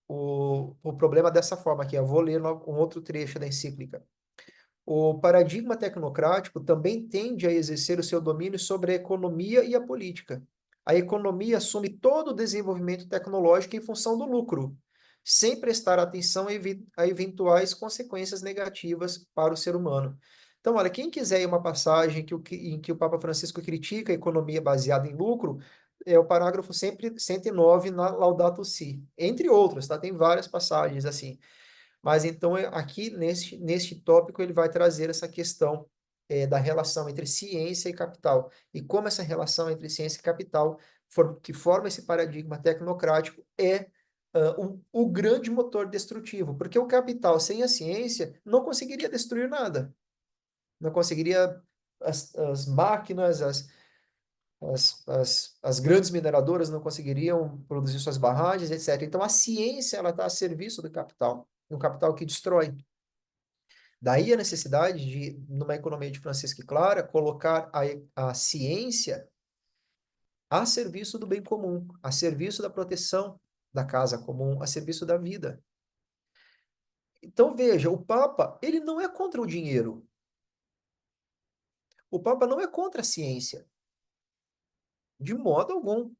o problema dessa forma aqui. Eu vou ler um outro trecho da encíclica. O paradigma tecnocrático também tende a exercer o seu domínio sobre a economia e a política. A economia assume todo o desenvolvimento tecnológico em função do lucro, sem prestar atenção a eventuais consequências negativas para o ser humano. Então, olha, quem quiser ir uma passagem em que o Papa Francisco critica a economia baseada em lucro, é o parágrafo sempre 109 na Laudato Si, entre outras, tá? Tem várias passagens assim. Mas então, aqui neste tópico, ele vai trazer essa questão da relação entre ciência e capital. E como essa relação entre ciência e capital, que forma esse paradigma tecnocrático, é o grande motor destrutivo. Porque o capital, sem a ciência, não conseguiria destruir nada. Não conseguiria as máquinas, as grandes mineradoras não conseguiriam produzir suas barragens, etc. Então, a ciência ela está a serviço do capital, um capital que destrói. Daí a necessidade de, numa economia de Francisco e Clara, colocar a ciência a serviço do bem comum, a serviço da proteção da casa comum, a serviço da vida. Então, veja, o Papa, ele não é contra o dinheiro. O Papa não é contra a ciência, de modo algum.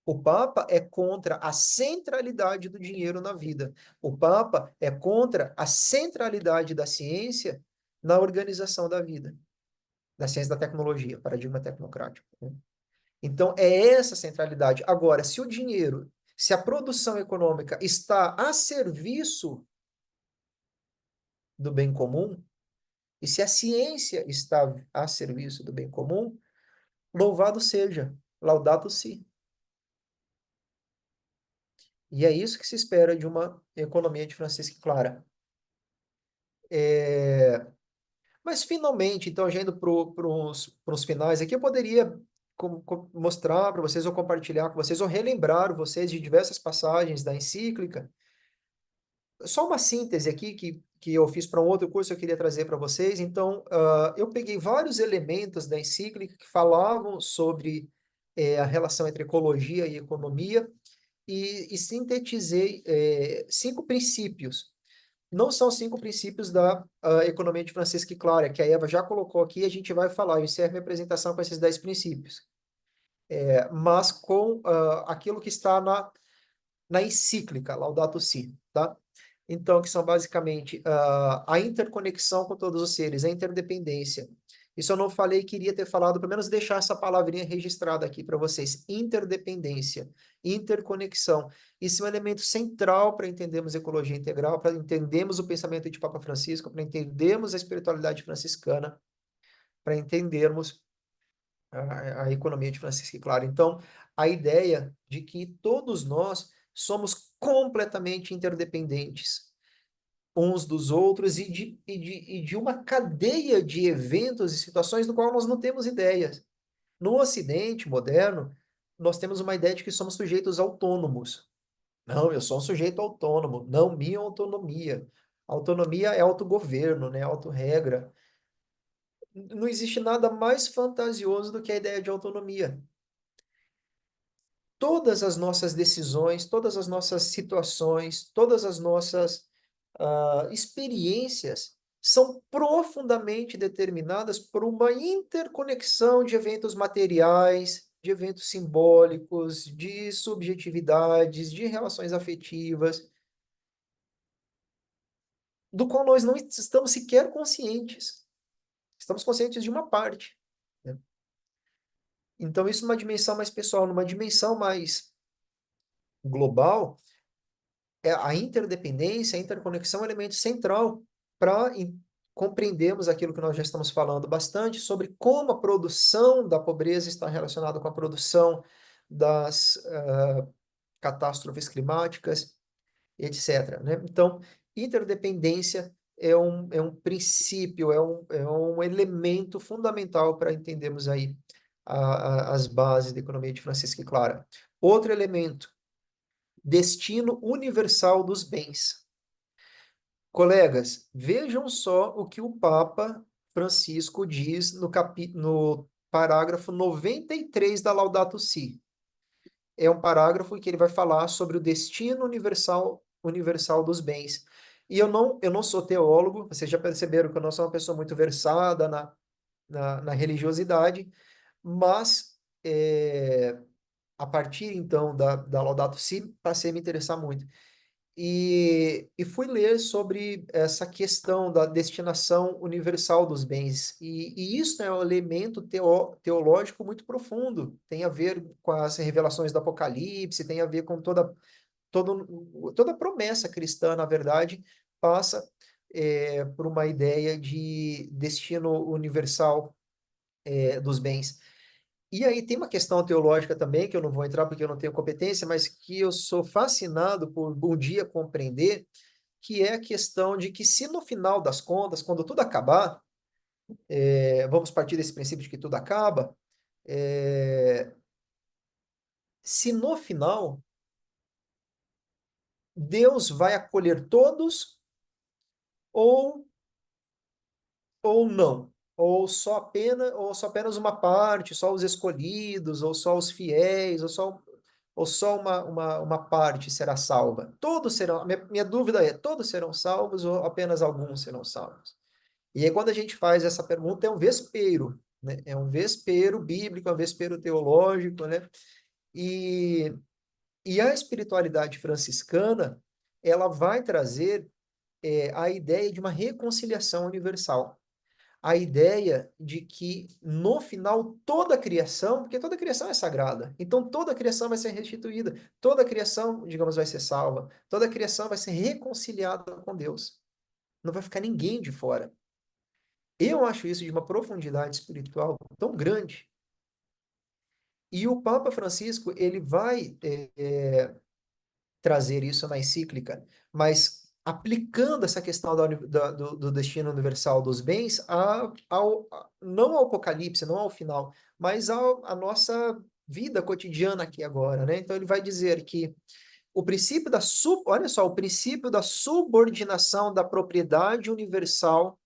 O Papa é contra a centralidade do dinheiro na vida. O Papa é contra a centralidade da ciência na organização da vida, da ciência da tecnologia, paradigma tecnocrático, né? Então, é essa centralidade. Agora, se o dinheiro, se a produção econômica está a serviço do bem comum, e se a ciência está a serviço do bem comum, louvado seja, laudato si. E é isso que se espera de uma economia de Francisco e Clara. É... Mas, finalmente, então, já indo para os finais aqui, eu poderia mostrar para vocês, ou compartilhar com vocês, ou relembrar vocês de diversas passagens da encíclica. Só uma síntese aqui que eu fiz para um outro curso que eu queria trazer para vocês. Então, eu peguei vários elementos da encíclica que falavam sobre a relação entre ecologia e economia e sintetizei 5 princípios. Não são 5 princípios da economia de Francisco e Clara, que a Eva já colocou aqui, a gente vai falar. Eu encerro minha apresentação com esses 10 princípios. Mas com aquilo que está na encíclica, Laudato Si, tá? Então, que são basicamente a interconexão com todos os seres, a interdependência. Isso eu não falei, queria ter falado, pelo menos deixar essa palavrinha registrada aqui para vocês. Interdependência, interconexão. Isso é um elemento central para entendermos ecologia integral, para entendermos o pensamento de Papa Francisco, para entendermos a espiritualidade franciscana, para entendermos a economia de Francisco e Clara. Então, a ideia de que todos nós somos completamente interdependentes uns dos outros e de uma cadeia de eventos e situações do qual nós não temos ideias. No Ocidente moderno, nós temos uma ideia de que somos sujeitos autônomos. Não, eu sou um sujeito autônomo. Não, minha autonomia. Autonomia é autogoverno, né? Autorregra. Não existe nada mais fantasioso do que a ideia de autonomia. Todas as nossas decisões, todas as nossas situações, todas as nossas experiências são profundamente determinadas por uma interconexão de eventos materiais, de eventos simbólicos, de subjetividades, de relações afetivas, do qual nós não estamos sequer conscientes. Estamos conscientes de uma parte, né? Então, isso numa dimensão mais pessoal, numa dimensão mais global, a interdependência, a interconexão é um elemento central para compreendermos aquilo que nós já estamos falando bastante sobre como a produção da pobreza está relacionada com a produção das catástrofes climáticas, etc., né? Então, interdependência é um princípio, é um elemento fundamental para entendermos aí as bases da economia de Francisco e Clara. Outro elemento, destino universal dos bens. Colegas, vejam só o que o Papa Francisco diz no parágrafo 93 da Laudato Si. É um parágrafo em que ele vai falar sobre o destino universal dos bens. E eu não sou teólogo, vocês já perceberam que eu não sou uma pessoa muito versada na religiosidade, mas a partir então da Laudato Si, passei a me interessar muito. e fui ler sobre essa questão da destinação universal dos bens. E isso é um elemento teológico muito profundo. Tem a ver com as revelações do Apocalipse, tem a ver com toda a promessa cristã, na verdade, passa por uma ideia de destino universal dos bens. E aí tem uma questão teológica também, que eu não vou entrar porque eu não tenho competência, mas que eu sou fascinado por um dia compreender, que é a questão de que se no final das contas, quando tudo acabar, vamos partir desse princípio de que tudo acaba, é, se no final Deus vai acolher todos ou ou não, ou só apenas uma parte, só os escolhidos, ou só os fiéis, ou só uma parte será salva. Todos serão, minha dúvida é, todos serão salvos ou apenas alguns serão salvos? E aí quando a gente faz essa pergunta, é um vespeiro, né? É um vespeiro bíblico, é um vespeiro teológico, né? E, e a espiritualidade franciscana, ela vai trazer a ideia de uma reconciliação universal, a ideia de que no final toda a criação, porque toda a criação é sagrada, então toda a criação vai ser restituída, toda a criação, digamos, vai ser salva, toda a criação vai ser reconciliada com Deus. Não vai ficar ninguém de fora. Eu acho isso de uma profundidade espiritual tão grande. E o Papa Francisco, ele vai trazer isso na encíclica, mas aplicando essa questão do destino universal dos bens não ao Apocalipse, não ao final, mas à nossa vida cotidiana aqui agora, né? Então ele vai dizer que olha só, o princípio da subordinação da propriedade universal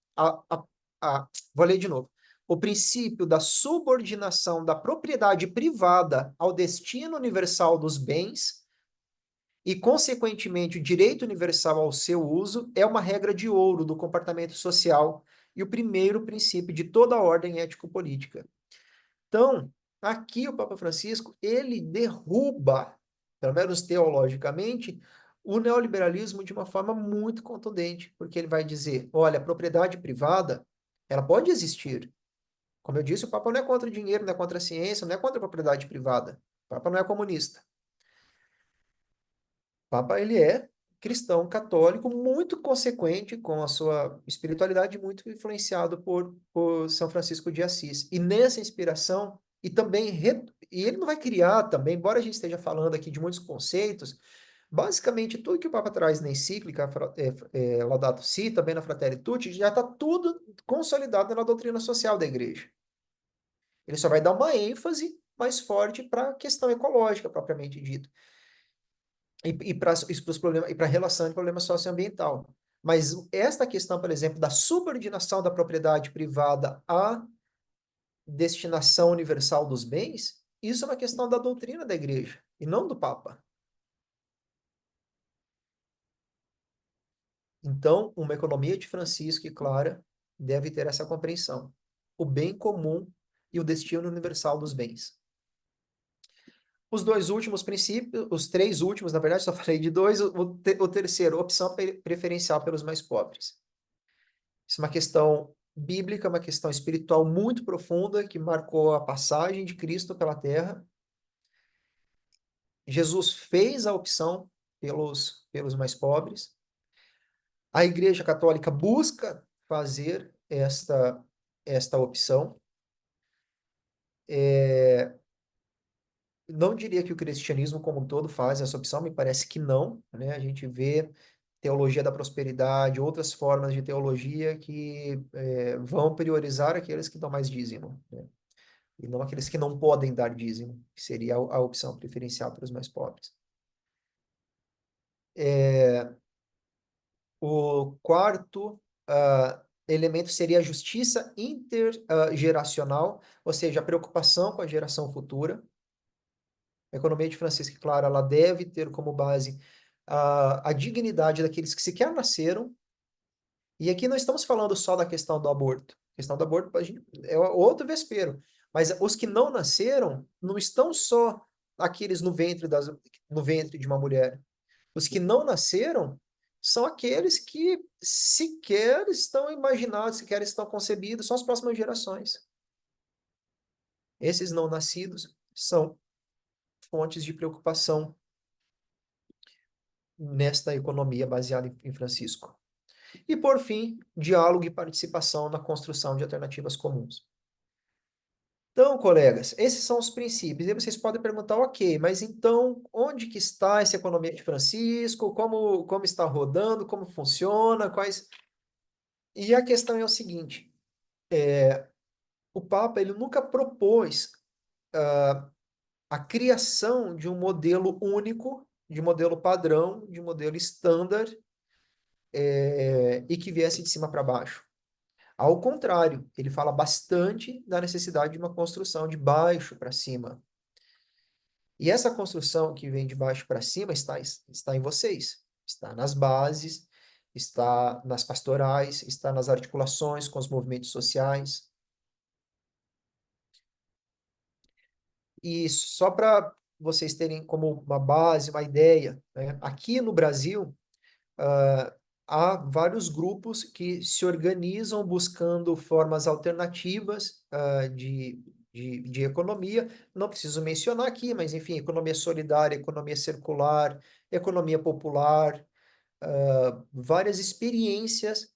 vou ler de novo. O princípio da subordinação da propriedade privada ao destino universal dos bens e, consequentemente, o direito universal ao seu uso é uma regra de ouro do comportamento social e o primeiro princípio de toda a ordem ético-política. Então, aqui o Papa Francisco, ele derruba, pelo menos teologicamente, o neoliberalismo de uma forma muito contundente, porque ele vai dizer, olha, a propriedade privada, ela pode existir. Como eu disse, o Papa não é contra o dinheiro, não é contra a ciência, não é contra a propriedade privada. O Papa não é comunista. Papa, ele é cristão católico muito consequente com a sua espiritualidade, muito influenciado por São Francisco de Assis. E nessa inspiração, e também, e ele não vai criar também, embora a gente esteja falando aqui de muitos conceitos, basicamente tudo que o Papa traz na encíclica Laudato Si, também na Fratelli Tutti, já está tudo consolidado na doutrina social da igreja. Ele só vai dar uma ênfase mais forte para a questão ecológica, propriamente dita e para os problemas e para a relação de problema socioambiental. Mas esta questão, por exemplo, da subordinação da propriedade privada à destinação universal dos bens, isso é uma questão da doutrina da igreja e não do Papa. Então, uma economia de Francisco e Clara deve ter essa compreensão. O bem comum e o destino universal dos bens. Os dois últimos princípios, os três últimos, na verdade, só falei de dois, o terceiro, opção preferencial pelos mais pobres. Isso é uma questão bíblica, uma questão espiritual muito profunda que marcou a passagem de Cristo pela Terra. Jesus fez a opção pelos mais pobres. A Igreja Católica busca fazer esta opção. Não diria que o cristianismo como um todo faz essa opção, me parece que não, né? A gente vê teologia da prosperidade, outras formas de teologia que vão priorizar aqueles que dão mais dízimo, né? E não aqueles que não podem dar dízimo, que seria a opção preferencial para os mais pobres. O quarto elemento seria a justiça intergeracional, ou seja, a preocupação com a geração futura. A economia de Francisco, claro, ela deve ter como base a dignidade daqueles que sequer nasceram. E aqui não estamos falando só da questão do aborto. A questão do aborto é outro vespeiro. Mas os que não nasceram não estão só aqueles no ventre de uma mulher. Os que não nasceram são aqueles que sequer estão imaginados, sequer estão concebidos, são as próximas gerações. Esses não nascidos são fontes de preocupação nesta economia baseada em Francisco. E, por fim, diálogo e participação na construção de alternativas comuns. Então, colegas, esses são os princípios. E vocês podem perguntar, ok, mas então onde que está essa economia de Francisco? Como está rodando? Como funciona? Quais... E a questão é o seguinte, o Papa ele nunca propôs a criação de um modelo único, de modelo padrão, de modelo standard, e que viesse de cima para baixo. Ao contrário, ele fala bastante da necessidade de uma construção de baixo para cima. E essa construção que vem de baixo para cima está em vocês, está nas bases, está nas pastorais, está nas articulações com os movimentos sociais. E só para vocês terem como uma base, uma ideia, né? Aqui no Brasil, há vários grupos que se organizam buscando formas alternativas de economia. Não preciso mencionar aqui, mas enfim, economia solidária, economia circular, economia popular, várias experiências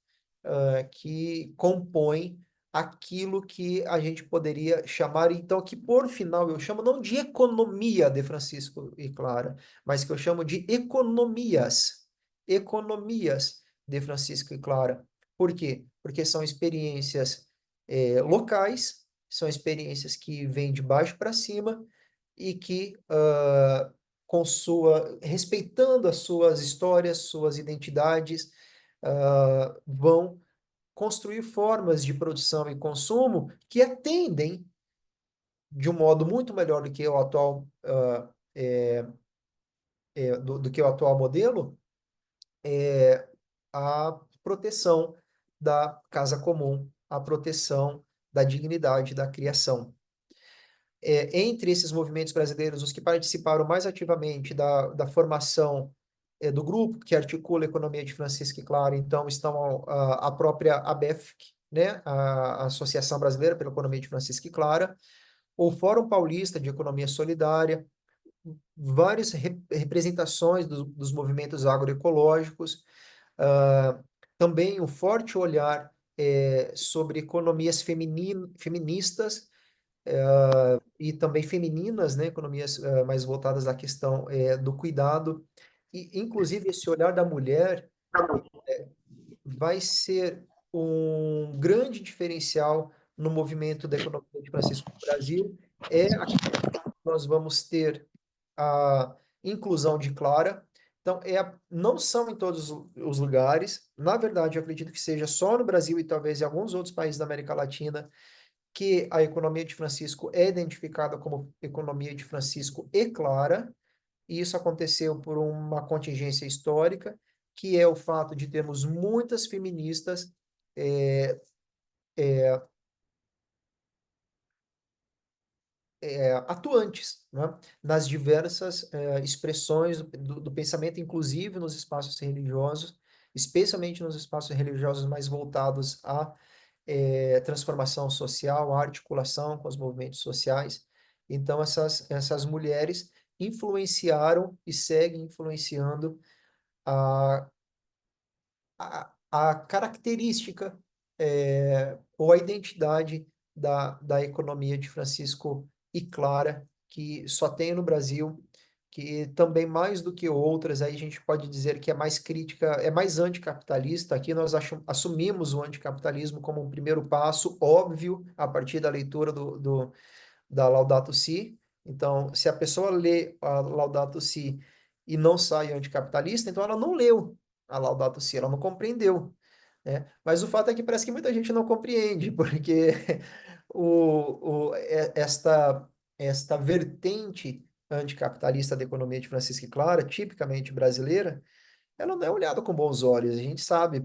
que compõem aquilo que a gente poderia chamar, então, que por final eu chamo não de economia de Francisco e Clara, mas que eu chamo de economias de Francisco e Clara. Por quê? Porque são experiências locais, são experiências que vêm de baixo para cima e que respeitando as suas histórias, suas identidades, vão construir formas de produção e consumo que atendem de um modo muito melhor do que o atual, do que o atual modelo, a proteção da casa comum, a proteção da dignidade da criação. Entre esses movimentos brasileiros, os que participaram mais ativamente da formação do grupo que articula a economia de Francisco e Clara, então estão a própria ABEFC, né, a Associação Brasileira pela Economia de Francisco e Clara, o Fórum Paulista de Economia Solidária, várias representações dos movimentos agroecológicos, também um forte olhar sobre economias feministas, e também femininas, né, economias mais voltadas à questão do cuidado, e inclusive esse olhar da mulher vai ser um grande diferencial no movimento da economia de Francisco no Brasil, nós vamos ter a inclusão de Clara, então não são em todos os lugares, na verdade eu acredito que seja só no Brasil e talvez em alguns outros países da América Latina, que a economia de Francisco é identificada como economia de Francisco e Clara, e isso aconteceu por uma contingência histórica, que é o fato de termos muitas feministas é, atuantes, né, nas diversas expressões do pensamento inclusive nos espaços religiosos, especialmente nos espaços religiosos mais voltados à transformação social, à articulação com os movimentos sociais. Então, essas mulheres influenciaram e seguem influenciando a, a característica ou a identidade da economia de Francisco e Clara, que só tem no Brasil, que também mais do que outras, aí a gente pode dizer que é mais crítica, é mais anticapitalista. Aqui nós assumimos o anticapitalismo como um primeiro passo, óbvio, a partir da leitura da Laudato Si. Então, se a pessoa lê a Laudato Si e não sai anticapitalista, então ela não leu a Laudato Si, ela não compreendeu, né? Mas o fato é que parece que muita gente não compreende, porque esta vertente anticapitalista da economia de Francisco e Clara, tipicamente brasileira, ela não é olhada com bons olhos. A gente sabe,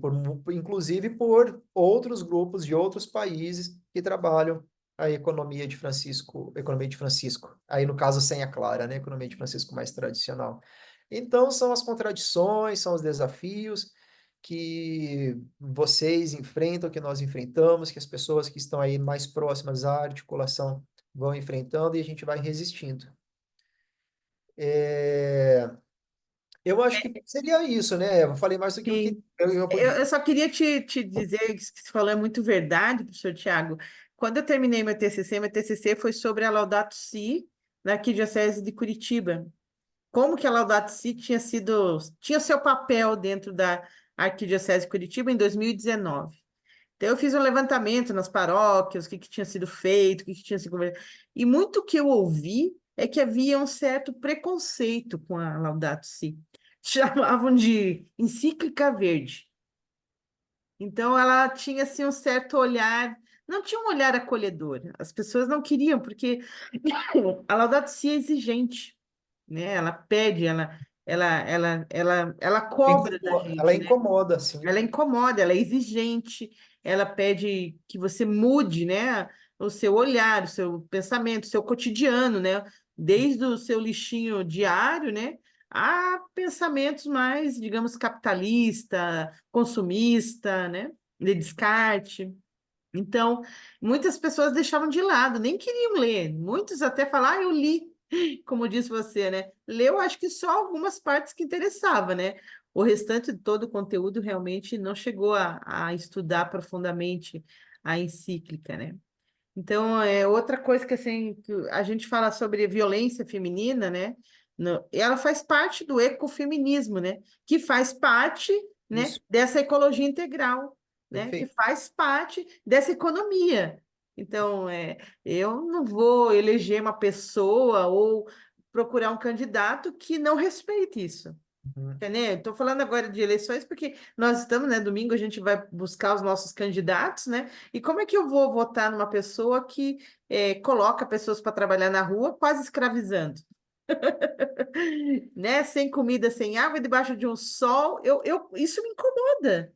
inclusive por outros grupos de outros países que trabalham a economia de Francisco, aí no caso sem a Clara, né? Economia de Francisco mais tradicional. Então, são as contradições, são os desafios que vocês enfrentam, que nós enfrentamos, que as pessoas que estão aí mais próximas à articulação vão enfrentando e a gente vai resistindo. É, eu acho que seria isso, né? Eu falei mais do que Sim. eu podia. Eu só queria te dizer que isso que você falou é muito verdade, professor Tiago. Quando eu terminei meu TCC foi sobre a Laudato Si, na Arquidiocese de Curitiba. Como que a Laudato Si tinha seu papel dentro da Arquidiocese de Curitiba em 2019. Então, eu fiz um levantamento nas paróquias, o que tinha sido feito, o que tinha sido conversado. E muito que eu ouvi é que havia um certo preconceito com a Laudato Si. Chamavam de encíclica verde. Então, ela tinha assim, um certo olhar, não tinha um olhar acolhedor. As pessoas não queriam, porque a Laudato Si é exigente, né? Ela pede, ela cobra da Ela gente, né? incomoda, sim. Ela incomoda, ela é exigente, ela pede que você mude, né, o seu olhar, o seu pensamento, o seu cotidiano, né, desde o seu lixinho diário, né, a pensamentos mais, digamos, capitalista, consumista, né, de descarte. Então, muitas pessoas deixavam de lado, nem queriam ler. Muitos até falaram, ah, eu li, como disse você, né? Leu, acho que só algumas partes que interessava, né? O restante de todo o conteúdo realmente não chegou a estudar profundamente a encíclica, né? Então, é outra coisa que assim, que a gente fala sobre violência feminina, né? Ela faz parte do ecofeminismo, né? Que faz parte, né, Isso, dessa ecologia integral, né? Que perfeito. faz parte dessa economia. Então, eu não vou eleger uma pessoa ou procurar um candidato que não respeite isso. Uhum. Entendeu? Estou falando agora de eleições porque nós estamos, né? Domingo a gente vai buscar os nossos candidatos, né? E como é que eu vou votar numa pessoa que coloca pessoas para trabalhar na rua, quase escravizando, né? Sem comida, sem água, debaixo de um sol, isso me incomoda,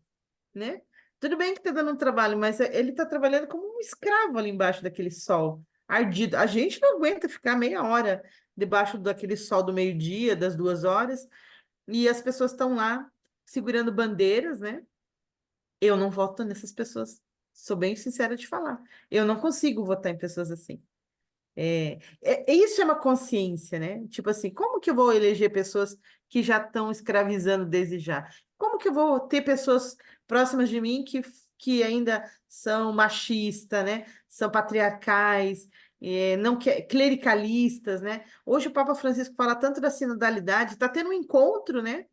né? Tudo bem que está dando um trabalho, mas ele está trabalhando como um escravo ali embaixo daquele sol ardido. A gente não aguenta ficar meia hora debaixo daquele sol do meio-dia, das 2 horas. E as pessoas estão lá segurando bandeiras, né? Eu não voto nessas pessoas. Sou bem sincera de falar. Eu não consigo votar em pessoas assim. Isso é uma consciência, né? Tipo assim, como que eu vou eleger pessoas que já estão escravizando desde já? Como que eu vou ter pessoas próximas de mim que ainda são machistas, né? São patriarcais, não clericalistas, né? Hoje o Papa Francisco fala tanto da sinodalidade, está tendo um encontro, né?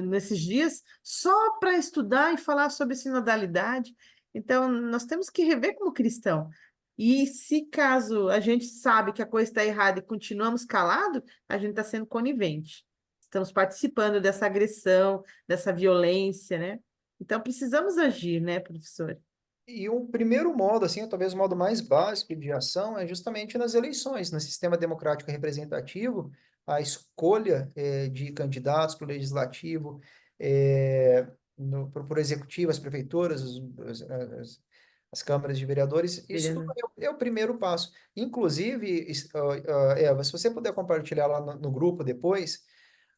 Nesses dias, só para estudar e falar sobre sinodalidade. Então, nós temos que rever como cristão. E se caso a gente sabe que a coisa está errada e continuamos calados, a gente está sendo conivente. Estamos participando dessa agressão, dessa violência, né? Então precisamos agir, né, professor? E um primeiro modo, assim, talvez o modo mais básico de ação é justamente nas eleições, no sistema democrático representativo, a escolha de candidatos para o legislativo, por executivo, as prefeituras, as câmaras de vereadores, isso Vereador. é o primeiro passo. Inclusive, Eva, se você puder compartilhar lá no grupo depois,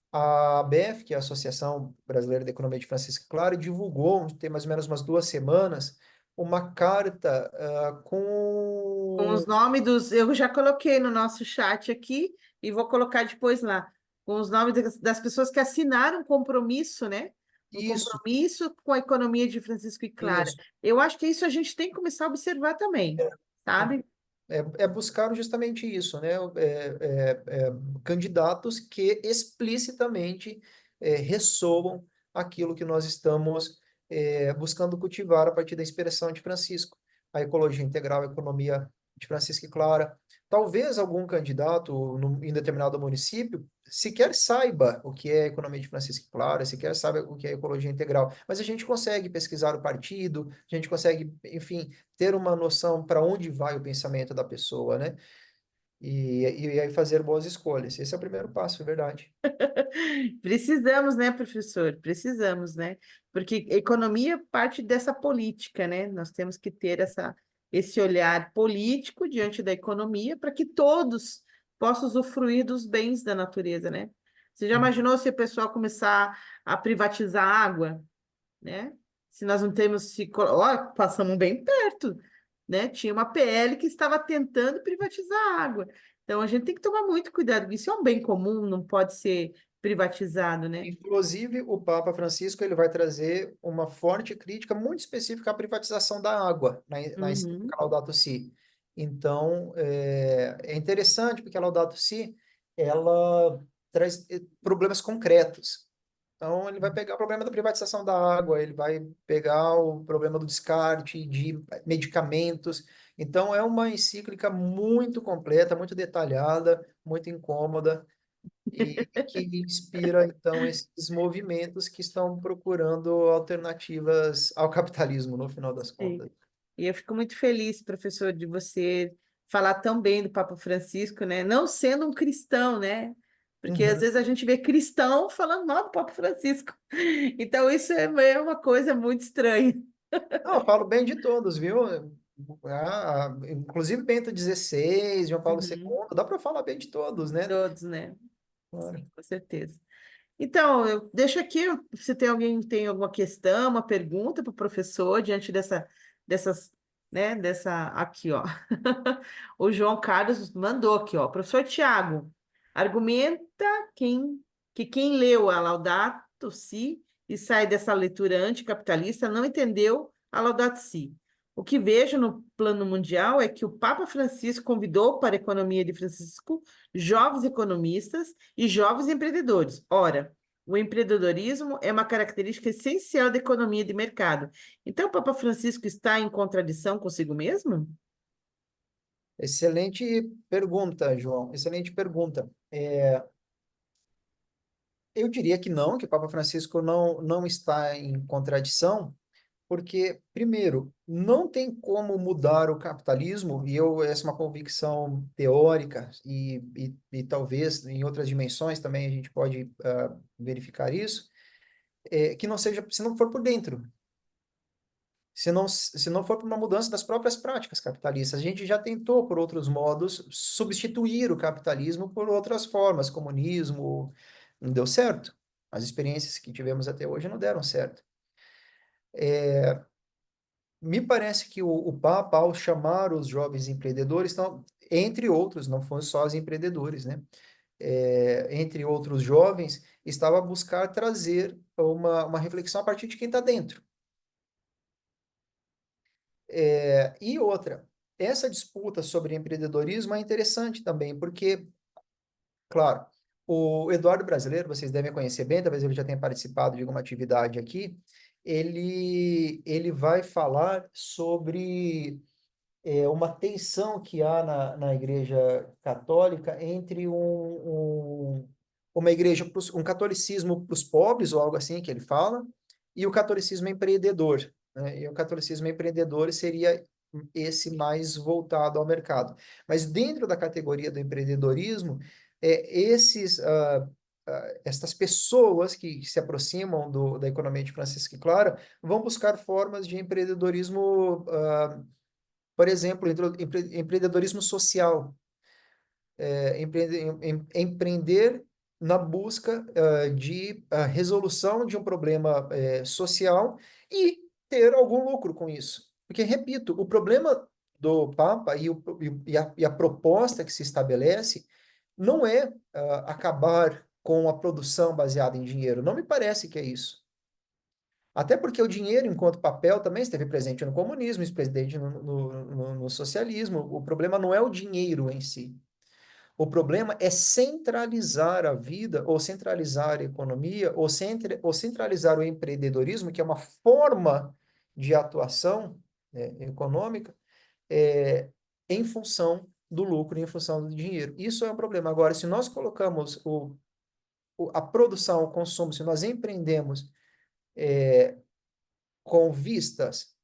a ABEF, que é a Associação Brasileira de Economia de Francisco Claro, divulgou, tem mais ou menos umas 2 semanas, uma carta Com os com nomes dos. Eu já coloquei no nosso chat aqui e vou colocar depois lá. Com os nomes das pessoas que assinaram um compromisso, né? Um isso, compromisso com a economia de Francisco e Clara. isso. Eu acho que isso a gente tem que começar a observar também, sabe? É buscar justamente isso, né? Candidatos que explicitamente ressoam aquilo que nós estamos buscando cultivar a partir da inspiração de Francisco, a ecologia integral, a economia de Francisco e Clara. Talvez algum candidato em determinado município sequer saiba o que é a economia de Francisco e Clara, sequer saiba o que é a ecologia integral, mas a gente consegue pesquisar o partido, a gente consegue, enfim, ter uma noção para onde vai o pensamento da pessoa, né? E aí fazer boas escolhas. Esse é o primeiro passo, é verdade. Precisamos, né, professor? Precisamos, né? Porque economia parte dessa política, né? Nós temos que ter esse olhar político diante da economia para que todos possam usufruir dos bens da natureza, né? Você já imaginou se o pessoal começar a privatizar a água, né? Se nós não temos, se, ó, passamos bem perto, né? Tinha uma PL que estava tentando privatizar a água. Então a gente tem que tomar muito cuidado. Isso é um bem comum, não pode ser privatizado, né? Inclusive, o Papa Francisco ele vai trazer uma forte crítica muito específica à privatização da água na encíclica Uhum. Laudato Si. Então, é interessante porque a Laudato Si ela traz problemas concretos. Então, ele vai pegar o problema da privatização da água, ele vai pegar o problema do descarte de medicamentos. Então, é uma encíclica muito completa, muito detalhada, muito incômoda e que inspira, então, esses movimentos que estão procurando alternativas ao capitalismo, no final das Sim. contas. E eu fico muito feliz, professor, de você falar tão bem do Papa Francisco, né? Não sendo um cristão, né? Porque às Uhum. vezes a gente vê cristão falando mal do Papa Francisco. Então isso é uma coisa muito estranha. Não, eu falo bem de todos, viu? Inclusive Bento XVI, João Paulo Uhum. II, dá para falar bem de todos, né? Todos, né? Claro. Sim, com certeza. Então, eu deixo aqui, se tem alguém que tem alguma questão, uma pergunta para o professor diante dessas, né, dessa, aqui, ó. O João Carlos mandou aqui, ó. Professor Tiago, argumenta que quem leu a Laudato Si e sai dessa leitura anticapitalista não entendeu a Laudato Si. O que vejo no plano mundial é que o Papa Francisco convidou para a economia de Francisco jovens economistas e jovens empreendedores. Ora, o empreendedorismo é uma característica essencial da economia de mercado. Então, o Papa Francisco está em contradição consigo mesmo? Excelente pergunta, João. Excelente pergunta. Eu diria que não, que o Papa Francisco não está em contradição, porque, primeiro, não tem como mudar o capitalismo, e essa é uma convicção teórica, e talvez em outras dimensões também a gente pode verificar isso, que não seja, se não for por dentro, se não for por uma mudança das próprias práticas capitalistas. A gente já tentou, por outros modos, substituir o capitalismo por outras formas, comunismo, não deu certo. As experiências que tivemos até hoje não deram certo. Me parece que o Papa, ao chamar os jovens empreendedores, então, entre outros, não foram só os empreendedores, né? Entre outros jovens, estava a buscar trazer uma reflexão a partir de quem está dentro. E outra, essa disputa sobre empreendedorismo é interessante também, porque, claro, o Eduardo Brasileiro, vocês devem conhecer bem, talvez ele já tenha participado de alguma atividade aqui, ele vai falar sobre uma tensão que há na Igreja Católica entre uma igreja, um catolicismo para os pobres, ou algo assim que ele fala, e o catolicismo empreendedor, né? E o catolicismo empreendedor seria esse mais voltado ao mercado. Mas dentro da categoria do empreendedorismo, estas pessoas que se aproximam da economia de Francisco e Clara vão buscar formas de empreendedorismo, por exemplo, empreendedorismo social, empreender na busca de resolução de um problema social e ter algum lucro com isso. Porque, repito, o problema do Papa e a proposta que se estabelece não é acabar com a produção baseada em dinheiro. Não me parece que é isso. Até porque o dinheiro, enquanto papel, também esteve presente no comunismo, esteve presente no socialismo. O problema não é o dinheiro em si. O problema é centralizar a vida, ou centralizar a economia, ou centralizar o empreendedorismo, que é uma forma de atuação econômica, é, em função do lucro, em função do dinheiro. Isso é um problema. Agora, se nós colocamos a produção, o consumo, se nós empreendemos com vistas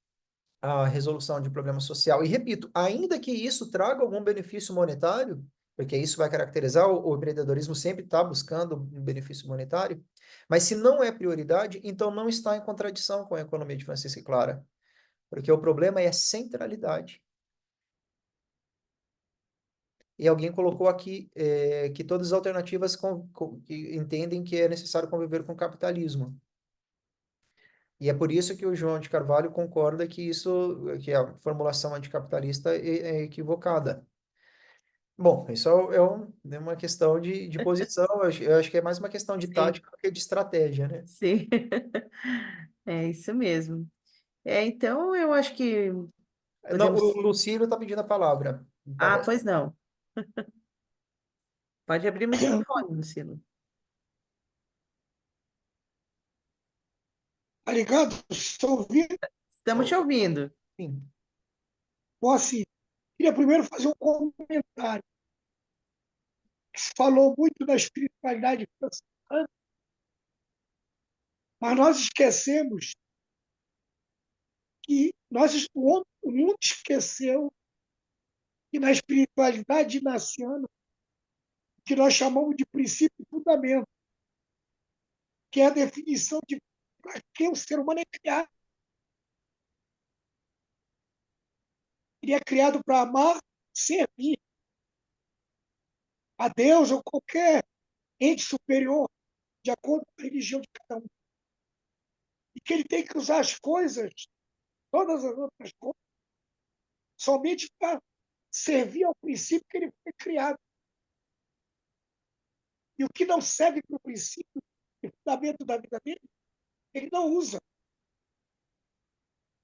à resolução de problema social. E repito, ainda que isso traga algum benefício monetário, porque isso vai caracterizar o empreendedorismo sempre está buscando um benefício monetário, mas se não é prioridade, então não está em contradição com a economia de Francisco e Clara, porque o problema é a centralidade. e alguém colocou aqui que todas as alternativas que entendem que é necessário conviver com o capitalismo. E é por isso que o João de Carvalho concorda que a formulação anticapitalista é equivocada. Bom, isso é uma questão de posição, eu acho que é mais uma questão de Sim, tática do que de estratégia, né? sim. É isso mesmo. Então eu acho que Não, podemos. o Lucílio está pedindo a palavra, me Ah, parece. pois não. Pode abrir o microfone, Lucilo. Tá ligado? Estou ouvindo. Estamos te ouvindo. Sim. Bom, assim, queria primeiro fazer um comentário. Se falou muito da espiritualidade franciscana, mas nós esquecemos que o mundo esqueceu que na espiritualidade inaciana, que nós chamamos de princípio e fundamento, que é a definição de para que o ser humano é criado. Ele é criado para amar, servir a Deus ou qualquer ente superior, de acordo com a religião de cada um. E que ele tem que usar as coisas, todas as outras coisas, somente para servir ao princípio que ele foi criado. E o que não serve para o princípio e fundamento da vida dele, ele não usa.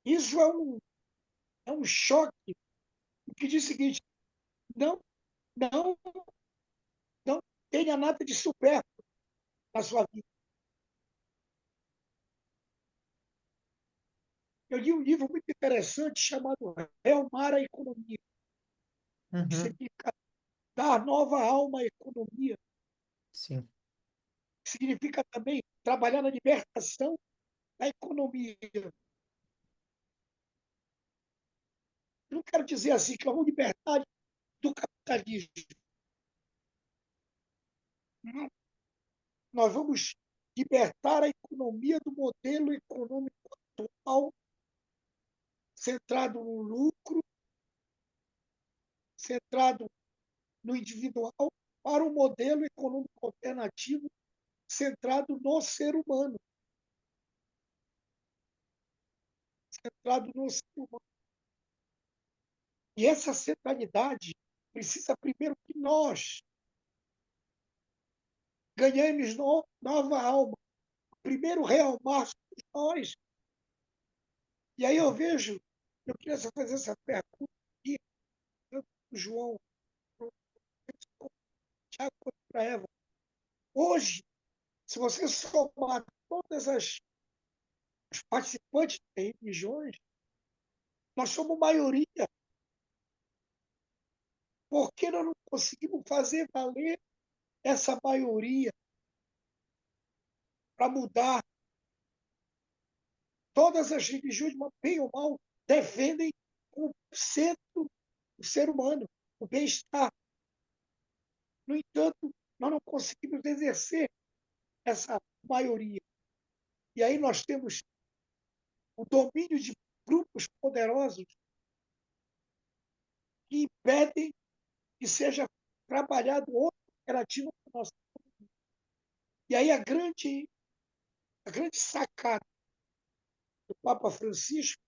Isso é um choque, que diz o seguinte: não, não, não tenha nada de supérfluo na sua vida. Eu li um livro muito interessante chamado Realmar a Economia, que Uhum, significa dar nova alma à economia, sim. que significa também trabalhar na libertação da economia. Não quero dizer assim que vamos libertar do capitalismo. Não. Nós vamos libertar a economia do modelo econômico atual, centrado no lucro, centrado no individual, para um modelo econômico alternativo, centrado no ser humano, centrado no ser humano. E essa centralidade precisa primeiro que nós ganhemos nova alma. Primeiro realmar somos nós. E aí eu vejo, eu queria só fazer essa pergunta aqui, tanto para o João, para o Tiago, quanto para a Eva. Hoje, se você somar todas os participantes das religiões, nós somos maioria. Por que nós não conseguimos fazer valer essa maioria para mudar? Todas as religiões, bem ou mal, defendem o centro do ser humano, o bem-estar. No entanto, nós não conseguimos exercer essa maioria. E aí nós temos o domínio de grupos poderosos que impedem que seja trabalhado outra alternativa para nós. E aí a grande sacada do Papa Francisco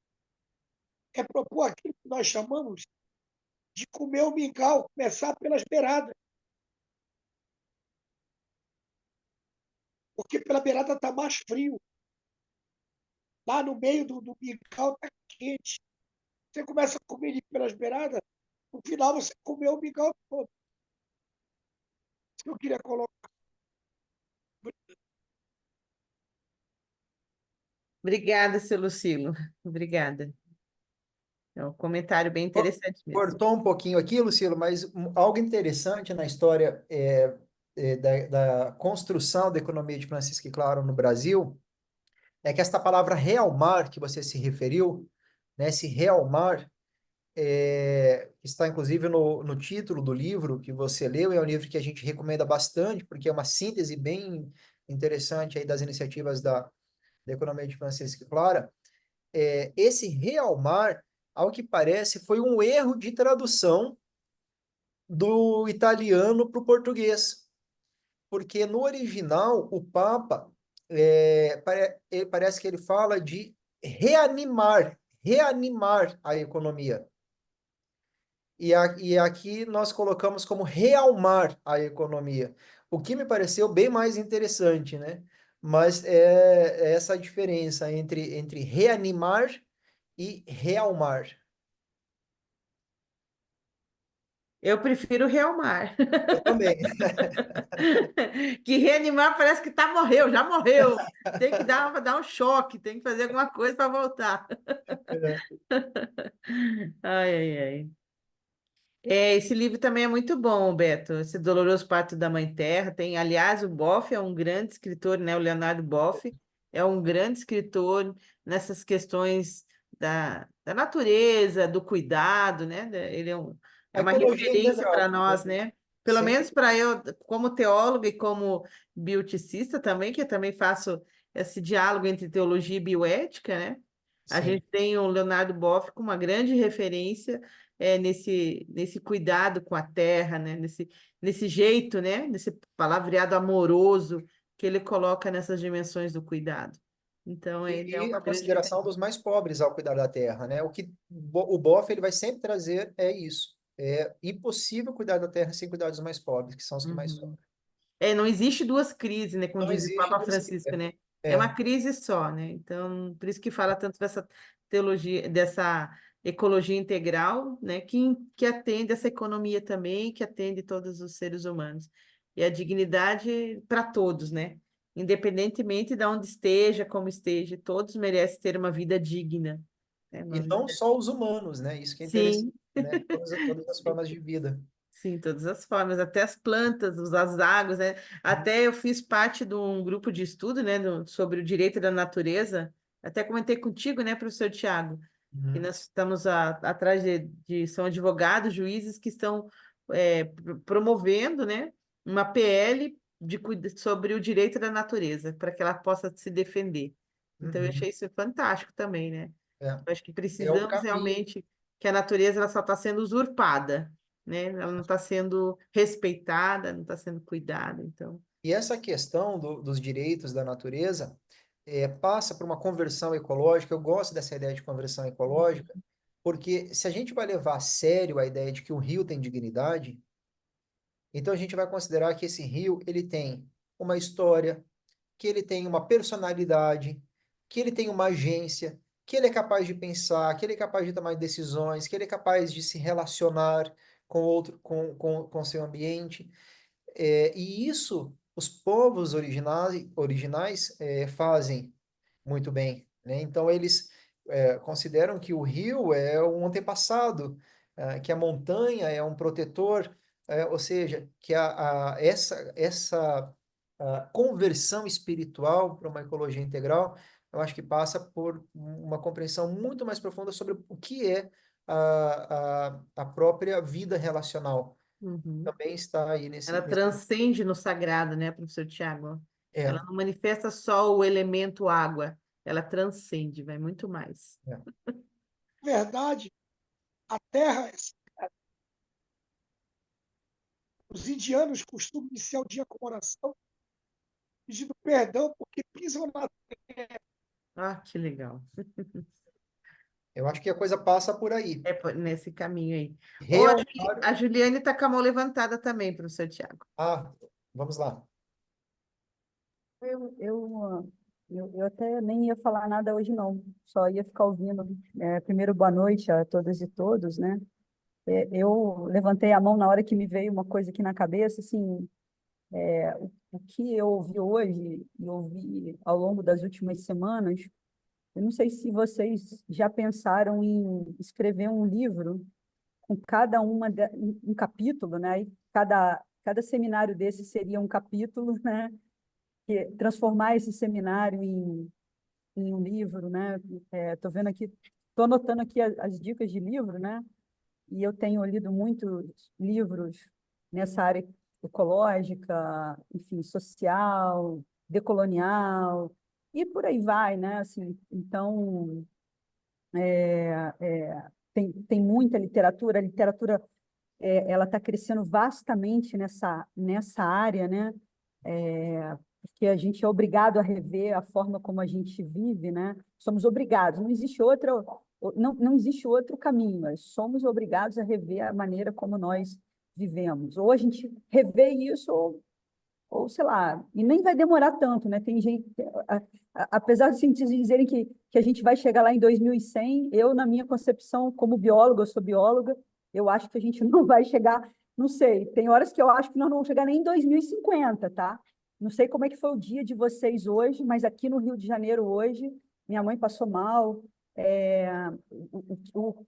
é propor aquilo que nós chamamos de comer o mingau, começar pelas beiradas. Porque pela beirada está mais frio. Lá no meio do mingau está quente. Você começa a comer ali pelas beiradas, no final você comeu o mingau todo. Isso que eu queria colocar. Obrigada, seu Lucilo. Obrigada. É um comentário bem interessante mesmo. Cortou um pouquinho aqui, Lucilo, mas algo interessante na história da construção da economia de Francisco e Claro no Brasil é que esta palavra realmar que você se referiu, né, esse realmar, que está inclusive no título do livro que você leu, é um livro que a gente recomenda bastante, porque é uma síntese bem interessante aí das iniciativas da economia de Francisco e Clara. Esse realmar, ao que parece, foi um erro de tradução do italiano para o português, porque no original o Papa parece que ele fala de reanimar a economia. E aqui nós colocamos como realmar a economia, o que me pareceu bem mais interessante, né? Mas é essa a diferença entre reanimar e realmar. Eu prefiro Realmar. Eu também. Que reanimar parece que tá morreu, já morreu. Tem que dar um choque, tem que fazer alguma coisa para voltar. Ai, ai, ai. Esse livro também é muito bom, Beto. Esse Doloroso Parto da Mãe Terra. Tem, aliás, o Boff é um grande escritor, né? O Leonardo Boff é um grande escritor nessas questões da natureza, do cuidado, né? Ele é A uma ecologia referência integral, para né? nós, né? Pelo Sim, menos para eu, como teóloga e como bioticista também, que eu também faço esse diálogo entre teologia e bioética, né? A sim. gente tem o Leonardo Boff como uma grande referência nesse cuidado com a terra, né? Nesse jeito, né? Nesse palavreado amoroso que ele coloca nessas dimensões do cuidado. Então, ele é E uma a grande consideração referência. dos mais pobres ao cuidar da terra, né? O que o Boff ele vai sempre trazer é isso. É impossível cuidar da terra sem cuidar dos mais pobres, que são os que mais Uhum. sofrem. Não existe duas crises, né? Como Não diz o existe Papa duas Francisco, crises. né? É É. uma crise só, né? Então, por isso que fala tanto dessa teologia, dessa ecologia integral, né? Que atende essa economia também, que atende todos os seres humanos. E a dignidade para todos, né? Independentemente de onde esteja, como esteja, todos merecem ter uma vida digna, né? E Uma não vida... só os humanos, né? Isso que é interessante, Sim. né? Todas as formas de vida. Sim, todas as formas, até as plantas, as águas, né? Até eu fiz parte de um grupo de estudo, né, sobre o direito da natureza. Até comentei contigo, né, professor Tiago, que Uhum. nós estamos atrás são advogados, juízes que estão promovendo, né, uma PL sobre o direito da natureza, para que ela possa se defender. Então, eu Uhum. achei isso fantástico também, né? É. Eu acho que É o precisamos caminho. realmente que a natureza ela só está sendo usurpada, né? Ela não está sendo respeitada, não está sendo cuidada. Então, E essa questão dos direitos da natureza passa por uma conversão ecológica. Eu gosto dessa ideia de conversão ecológica, porque se a gente vai levar a sério a ideia de que o rio tem dignidade, então a gente vai considerar que esse rio ele tem uma história, que ele tem uma personalidade, que ele tem uma agência, que ele é capaz de pensar, que ele é capaz de tomar decisões, que ele é capaz de se relacionar com outro, com seu ambiente. E isso os povos originais fazem muito bem, né? Então eles consideram que o rio é um antepassado, que a montanha é um protetor, ou seja, que essa conversão espiritual para uma ecologia integral, eu acho que passa por uma compreensão muito mais profunda sobre o que é a própria vida relacional. uhum. Também está aí Ela nesse. transcende no sagrado, né, professor Tiago? É, Ela não manifesta só o elemento água, ela transcende, vai muito mais. é. Na verdade, a terra, os indianos costumam iniciar o dia com oração, pedindo perdão porque pisam na Ah, que legal. Eu acho que a coisa passa por aí. Nesse caminho aí. Ô, Realmar. a Juliane está com a mão levantada também, professor Tiago. Ah, vamos lá. Eu, eu, eu até nem ia falar nada hoje, não. Só ia ficar ouvindo. Primeiro, boa noite a todas e todos, né? Eu levantei a mão na hora que me veio uma coisa aqui na cabeça, assim, o que eu ouvi hoje e ouvi ao longo das últimas semanas. Eu não sei se vocês já pensaram em escrever um livro com cada um capítulo, né? E cada seminário desse seria um capítulo, né? Transformar esse seminário em um livro, né? Estou vendo aqui, estou anotando aqui as dicas de livro, né? E eu tenho lido muitos livros nessa área ecológica, enfim, social, decolonial, e por aí vai, né? Assim, então, tem muita literatura, literatura ela está crescendo vastamente nessa área, né? Porque a gente é obrigado a rever a forma como a gente vive, né? Somos obrigados, não existe outro caminho, mas somos obrigados a rever a maneira como nós vivemos. Ou a gente revê isso, ou sei lá, e nem vai demorar tanto, né? Tem gente, apesar dos cientistas dizerem que a gente vai chegar lá em 2100, eu, na minha concepção, como bióloga, eu sou bióloga, eu acho que a gente não vai chegar, não sei, tem horas que eu acho que nós não vamos chegar nem em 2050, tá? Não sei como é que foi o dia de vocês hoje, mas aqui no Rio de Janeiro hoje, minha mãe passou mal, o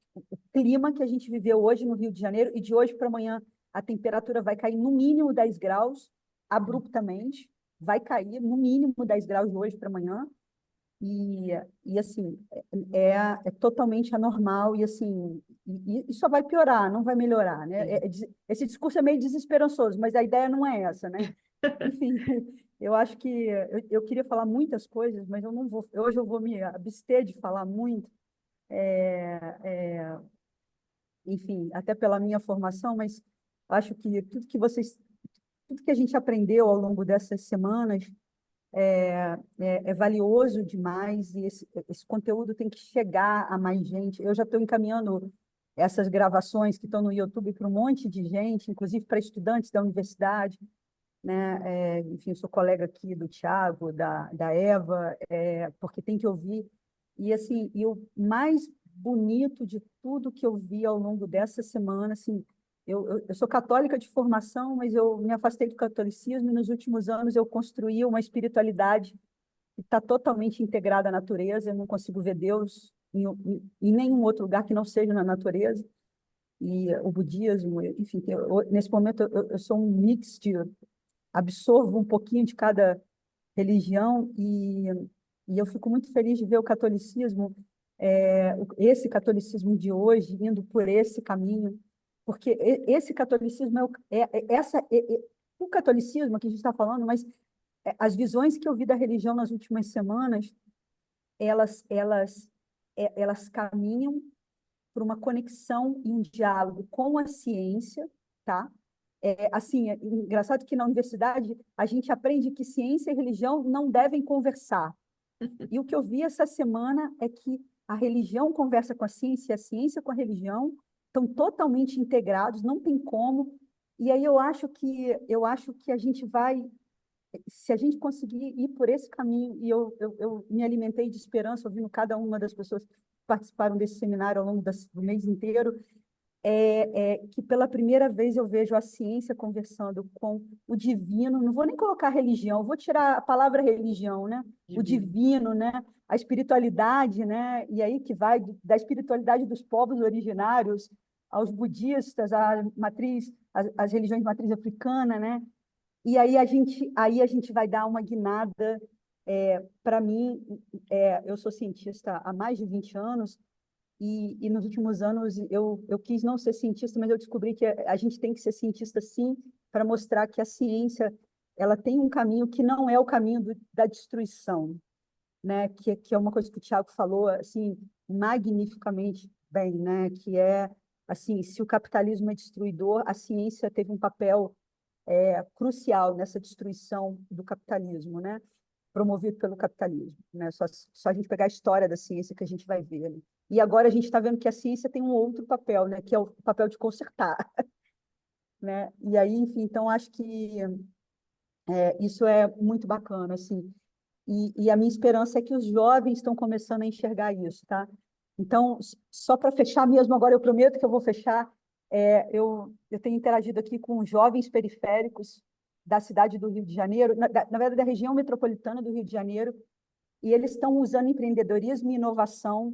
clima que a gente viveu hoje no Rio de Janeiro, e de hoje para amanhã a temperatura vai cair no mínimo 10 graus, abruptamente, vai cair no mínimo 10 graus de hoje para amanhã, e assim, é totalmente anormal, e assim, e só vai piorar, não vai melhorar, né? Esse discurso é meio desesperançoso, mas a ideia não é essa, né? Enfim, eu acho que eu queria falar muitas coisas, mas eu não vou, hoje eu vou me abster de falar muito, é, é, enfim, até pela minha formação, mas acho que tudo que a gente aprendeu ao longo dessas semanas é valioso demais, e esse conteúdo tem que chegar a mais gente. Eu já estou encaminhando essas gravações que estão no YouTube para um monte de gente, inclusive para estudantes da universidade, né? Enfim, eu sou colega aqui do Tiago, da Eva, porque tem que ouvir. E assim, e o mais bonito de tudo que eu vi ao longo dessa semana, assim, eu sou católica de formação, mas eu me afastei do catolicismo e nos últimos anos eu construí uma espiritualidade que está totalmente integrada à natureza. Eu não consigo ver Deus em nenhum outro lugar que não seja na natureza. E o budismo, enfim, nesse momento eu sou um mix de absorvo um pouquinho de cada religião, e eu fico muito feliz de ver o catolicismo, esse catolicismo de hoje, indo por esse caminho, porque esse catolicismo o catolicismo que a gente está falando, mas as visões que eu vi da religião nas últimas semanas, elas caminham por uma conexão e um diálogo com a ciência, tá? Assim, é engraçado que na universidade a gente aprende que ciência e religião não devem conversar. E o que eu vi essa semana é que a religião conversa com a ciência, e a ciência com a religião estão totalmente integrados, não tem como. E aí eu acho que a gente vai, se a gente conseguir ir por esse caminho, e eu me alimentei de esperança ouvindo cada uma das pessoas que participaram desse seminário ao longo do mês inteiro, que pela primeira vez eu vejo a ciência conversando com o divino. Não vou nem colocar religião, vou tirar a palavra religião, né? O divino, né? A espiritualidade, né? E aí que vai da espiritualidade dos povos originários aos budistas, as religiões de matriz africana, né? E aí a gente vai dar uma guinada. Para mim, eu sou cientista há mais de 20 anos, e nos últimos anos eu quis não ser cientista, mas eu descobri que a gente tem que ser cientista sim, para mostrar que a ciência ela tem um caminho que não é o caminho da destruição, né? Que é uma coisa que o Tiago falou assim magnificamente bem, né? Que é assim, se o capitalismo é destruidor, a ciência teve um papel crucial nessa destruição do capitalismo, né? Promovido pelo capitalismo, né? Só a gente pegar a história da ciência que a gente vai ver, né? E agora a gente está vendo que a ciência tem um outro papel, né? Que é o papel de consertar, né? E aí, enfim, então acho que isso é muito bacana, assim. E a minha esperança é que os jovens estão começando a enxergar isso, tá? Então, só para fechar mesmo, agora eu prometo que eu vou fechar. Eu tenho interagido aqui com jovens periféricos da cidade do Rio de Janeiro, na verdade, da região metropolitana do Rio de Janeiro, e eles estão usando empreendedorismo e inovação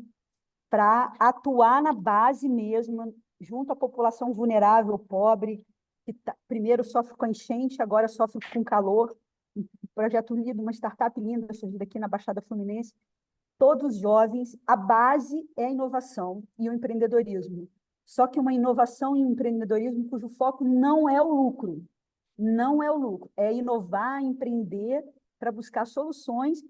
para atuar na base mesmo, junto à população vulnerável, pobre, que primeiro sofre com a enchente, agora sofre com calor. Um projeto lindo, uma startup linda surgida aqui na Baixada Fluminense. Todos jovens, a base é a inovação e o empreendedorismo. Só que uma inovação e um empreendedorismo cujo foco não é o lucro. Não é o lucro, é inovar, empreender para buscar soluções.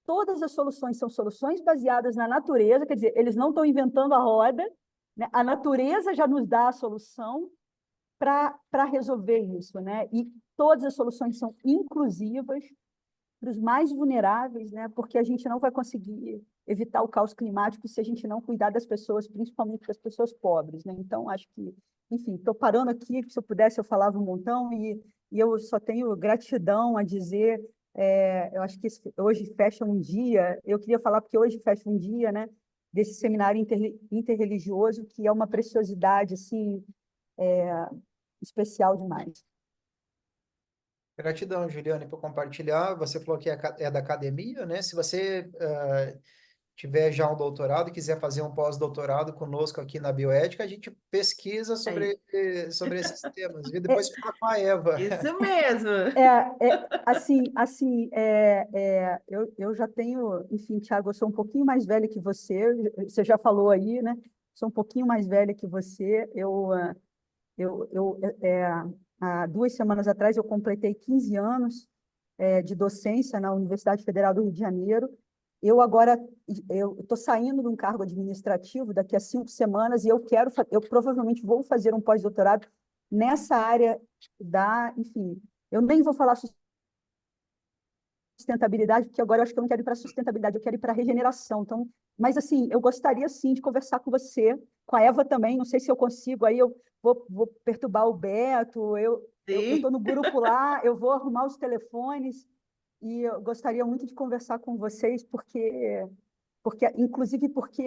Todas as soluções são soluções baseadas na natureza, quer dizer, eles não estão inventando a roda, né? A natureza já nos dá a solução, para resolver isso, né? E todas as soluções são inclusivas para os mais vulneráveis, né? Porque a gente não vai conseguir evitar o caos climático se a gente não cuidar das pessoas, principalmente das pessoas pobres, né? Então, acho que, enfim, estou parando aqui, se eu pudesse eu falava um montão, e eu só tenho gratidão a dizer, eu acho que hoje fecha um dia, eu queria falar porque hoje fecha um dia, né, desse seminário interreligioso, que é uma preciosidade, assim, especial demais. Gratidão, Juliane, por compartilhar. Você falou que é da academia, né? Se você tiver já um doutorado e quiser fazer um pós-doutorado conosco aqui na bioética, a gente pesquisa Aí. sobre esses temas. E depois fala com a Eva. Isso mesmo. Eu já tenho, enfim, Tiago, eu sou um pouquinho mais velha que você já falou aí, né? Sou um pouquinho mais velha que você. Há 2 semanas atrás, eu completei 15 anos de docência na Universidade Federal do Rio de Janeiro. Eu estou saindo de um cargo administrativo daqui a 5 semanas e eu provavelmente vou fazer um pós-doutorado nessa área enfim, eu nem vou falar sustentabilidade, porque agora eu acho que eu não quero ir para sustentabilidade, eu quero ir para regeneração. Então, mas assim, eu gostaria sim de conversar com você, com a Eva também, não sei se eu consigo, aí eu vou perturbar o Beto, eu Sim. estou no grupo lá, eu vou arrumar os telefones, e eu gostaria muito de conversar com vocês, inclusive porque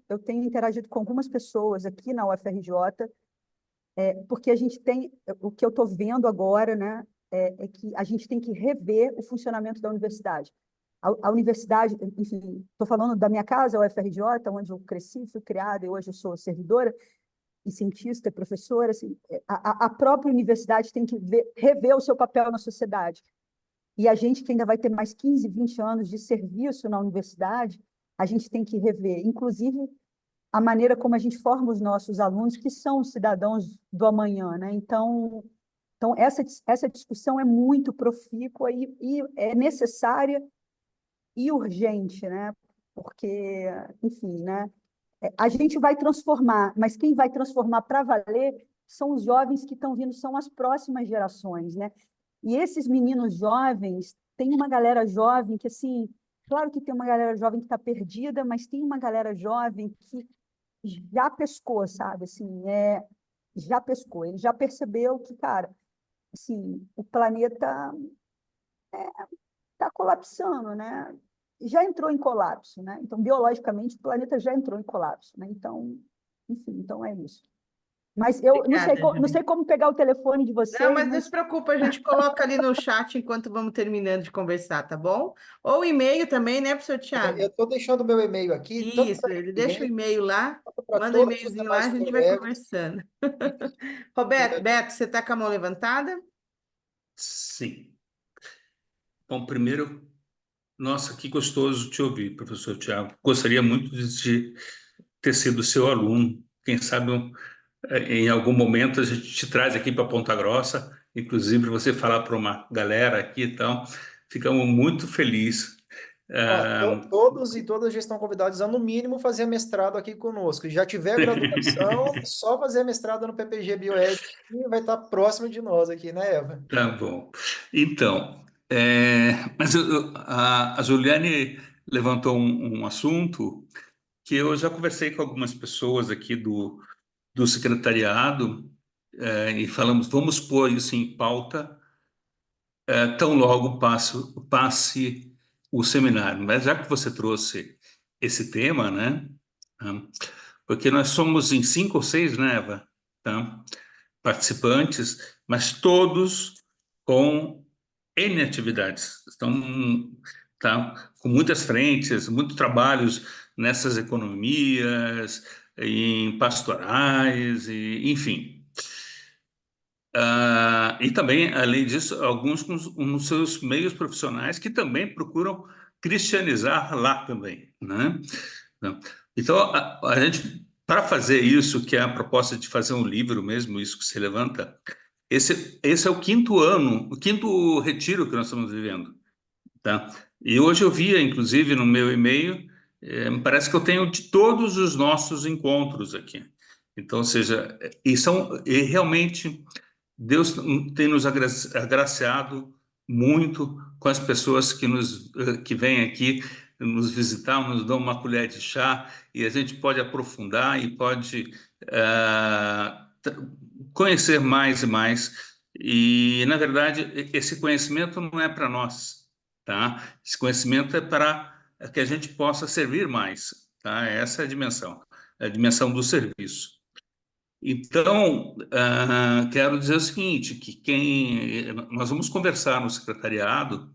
eu tenho interagido com algumas pessoas aqui na UFRJ, porque a gente tem, o que eu estou vendo agora, né, é que a gente tem que rever o funcionamento da universidade. A universidade, enfim, estou falando da minha casa, a UFRJ, onde eu cresci, fui criada e hoje eu sou servidora e cientista, professora. Assim, a própria universidade tem que rever o seu papel na sociedade. E a gente que ainda vai ter mais 15, 20 anos de serviço na universidade, a gente tem que rever, inclusive, a maneira como a gente forma os nossos alunos, que são os cidadãos do amanhã, né? Então essa discussão é muito profícua e é necessária e urgente, né? Porque, enfim, né? A gente vai transformar, mas quem vai transformar para valer são os jovens que estão vindo, são as próximas gerações, né? E esses meninos jovens, tem uma galera jovem que, assim, claro que tem uma galera jovem que está perdida, mas tem uma galera jovem que já pescou, sabe? Assim, já pescou. Ele já percebeu que, cara, assim, o planeta está colapsando, né? Já entrou em colapso, né? Então, biologicamente, o planeta já entrou em colapso, né? Então, enfim, então é isso. Mas eu Obrigada, não sei Juliane. como pegar o telefone de Não, vocês, mas não se mas preocupa, a gente coloca ali no chat enquanto vamos terminando de conversar, tá bom? Ou e-mail também, né, professor Eu Tiago? estou deixando meu e-mail aqui, tanto Isso, para ele deixa o Juliane e-mail lá, quanto para manda um todos os e-mailzinho lá, demais a gente vai colegas. conversando. Roberto, Beto, você está com a mão levantada? Sim. Bom, primeiro, nossa, que gostoso te ouvir, professor Tiago. Gostaria muito de ter sido seu aluno. Quem sabe em algum momento a gente te traz aqui para Ponta Grossa, inclusive para você falar para uma galera aqui e tal. Ficamos muito felizes. Ó, Ah, todos e todas já estão convidados a, no mínimo, fazer mestrado aqui conosco. E já tiver graduação, só fazer mestrado no PPG Bioética e vai estar próximo de nós aqui, né, Eva? tá bom. Então, mas a Juliane levantou um assunto que eu já conversei com algumas pessoas aqui do secretariado, e falamos, vamos pôr isso em pauta, tão logo passe o seminário. Mas já que você trouxe esse tema, né? tá? Porque nós somos em 5 ou 6, né, Eva? Tá? Participantes, mas todos com N atividades. Estão, tá? Com muitas frentes, muitos trabalhos nessas economias, em pastorais, enfim. E também, além disso, alguns com seus meios profissionais que também procuram cristianizar lá também, né? Então, a gente, para fazer isso, que é a proposta de fazer um livro mesmo, isso que se levanta, esse é o 5º ano, o 5º retiro que nós estamos vivendo, tá? E hoje eu via, inclusive, no meu e-mail, me parece que eu tenho de todos os nossos encontros aqui. Então, ou seja, e realmente Deus tem nos agraciado muito com as pessoas que vêm aqui nos visitar, nos dão uma colher de chá e a gente pode aprofundar e pode conhecer mais e mais. E, na verdade, esse conhecimento não é para nós, tá? Esse conhecimento é para que a gente possa servir mais, tá? Essa é a dimensão do serviço. Então, quero dizer o seguinte, que nós vamos conversar no secretariado,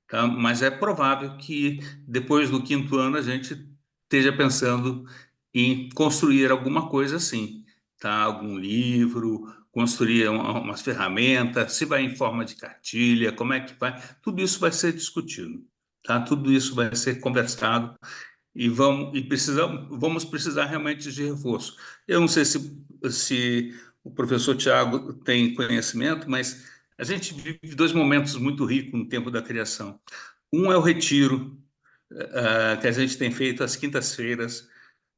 tá? Mas é provável que depois do 5º ano a gente esteja pensando em construir alguma coisa assim, tá? Algum livro, construir umas ferramentas, se vai em forma de cartilha, como é que vai, tudo isso vai ser discutido, tá? Tudo isso vai ser conversado vamos precisar realmente de reforço. Eu não sei se o professor Tiago tem conhecimento, mas a gente vive 2 momentos muito ricos no tempo da criação. Um é o retiro, que a gente tem feito às quintas-feiras,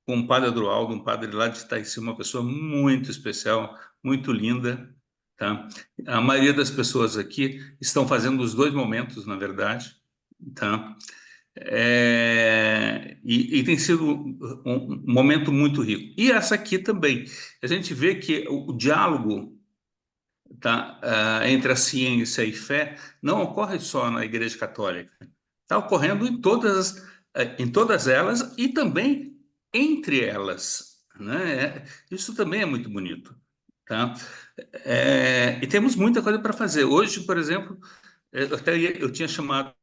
com o padre Adroaldo, um padre lá de Itaici, uma pessoa muito especial, muito linda, tá? A maioria das pessoas aqui estão fazendo os 2 momentos, na verdade, tá? E tem sido um momento muito rico. E essa aqui também. A gente vê que o diálogo, tá, entre a ciência e fé não ocorre só na Igreja Católica. Está ocorrendo em todas elas e também entre elas, né? Isso também é muito bonito. Tá? E temos muita coisa para fazer. Hoje, por exemplo, eu tinha chamado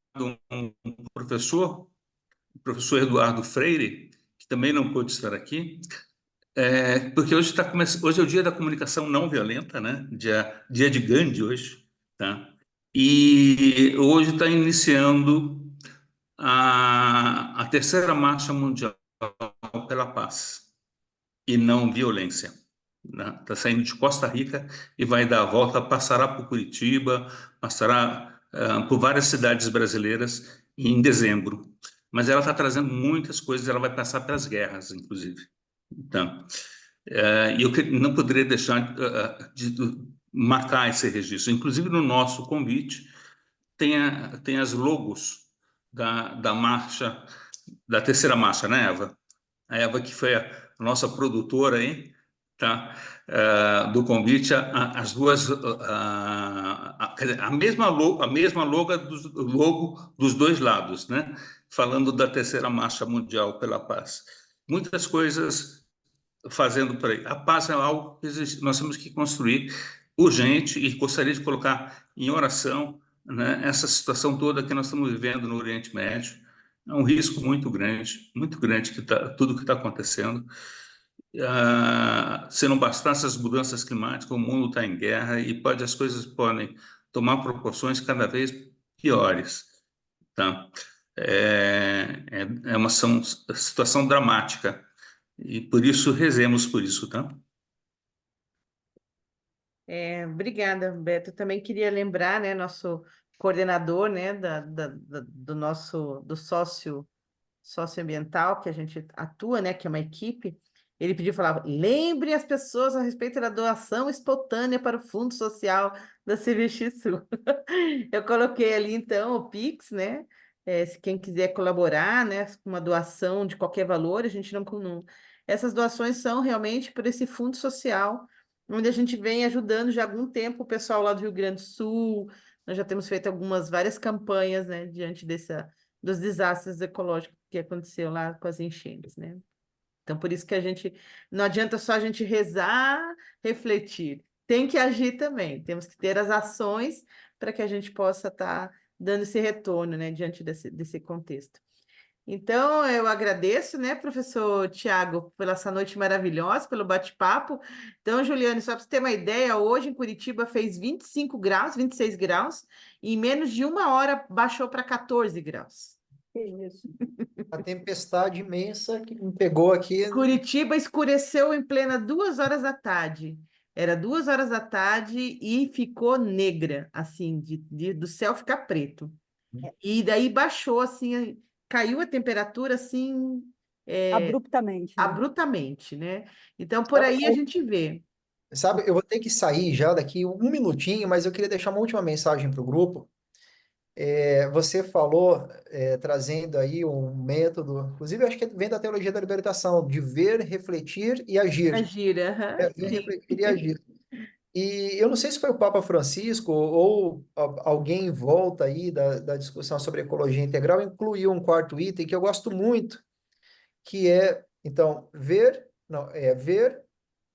um professor, o professor Eduardo Freire, que também não pôde estar aqui, porque hoje é o dia da comunicação não violenta, né? Dia de Gandhi hoje, tá? E hoje está iniciando a terceira marcha mundial pela paz e não violência. Está saindo de Costa Rica e vai dar a volta, passará por Curitiba, passará por várias cidades brasileiras em dezembro. Mas ela está trazendo muitas coisas, ela vai passar pelas guerras, inclusive. Então, e eu não poderia deixar de marcar esse registro. Inclusive, no nosso convite, tem as logos da marcha, da terceira marcha, né, Eva? A Eva, que foi a nossa produtora aí, tá? Do convite, as duas, quer dizer, a mesma logo dos 2 lados, né? Falando da terceira marcha mundial pela paz. Muitas coisas fazendo por aí. A paz é algo que nós temos que construir urgente e gostaria de colocar em oração, né, essa situação toda que nós estamos vivendo no Oriente Médio. É um risco muito grande tudo que está acontecendo. Se não bastasse as mudanças climáticas, o mundo está em guerra e as coisas podem tomar proporções cada vez piores, tá? É uma situação dramática e por isso rezemos por isso, tá? Obrigada, Beto. Eu também queria lembrar, né, nosso coordenador, né, do nosso socioambiental que a gente atua, né, que é uma equipe. Ele pediu, falava, lembre as pessoas a respeito da doação espontânea para o Fundo Social da CVX Sul. Eu coloquei ali, então, o Pix, né? Se quem quiser colaborar, né, com uma doação de qualquer valor, a gente não... Essas doações são realmente por esse Fundo Social, onde a gente vem ajudando já há algum tempo o pessoal lá do Rio Grande do Sul. Nós já temos feito várias campanhas, né, diante dos desastres ecológicos que aconteceu lá com as enchentes, né? Então, por isso que não adianta só a gente rezar, refletir, tem que agir também, temos que ter as ações para que a gente possa estar dando esse retorno, né, diante desse contexto. Então, eu agradeço, né, professor Tiago, pela essa noite maravilhosa, pelo bate-papo. Então, Juliane, só para você ter uma ideia, hoje em Curitiba fez 25 graus, 26 graus, e em menos de 1 hora baixou para 14 graus. Que isso. A tempestade imensa que me pegou aqui. Curitiba escureceu em plena 2 horas da tarde. Era 2 horas da tarde e ficou negra, assim, do céu ficar preto. E daí baixou, assim, caiu a temperatura, assim, Abruptamente, né? abruptamente, né? Então, por Sabe, aí a gente vê. eu vou ter que sair já daqui um minutinho, mas eu queria deixar uma última mensagem para o grupo. Você falou, trazendo aí um método, inclusive eu acho que vem da teologia da libertação, de ver, refletir e A agir. gira, aham, Ver, sim. refletir e agir. E eu não sei se foi o Papa Francisco ou alguém em volta aí da discussão sobre ecologia integral, incluiu um quarto item que eu gosto muito, que é, então, ver,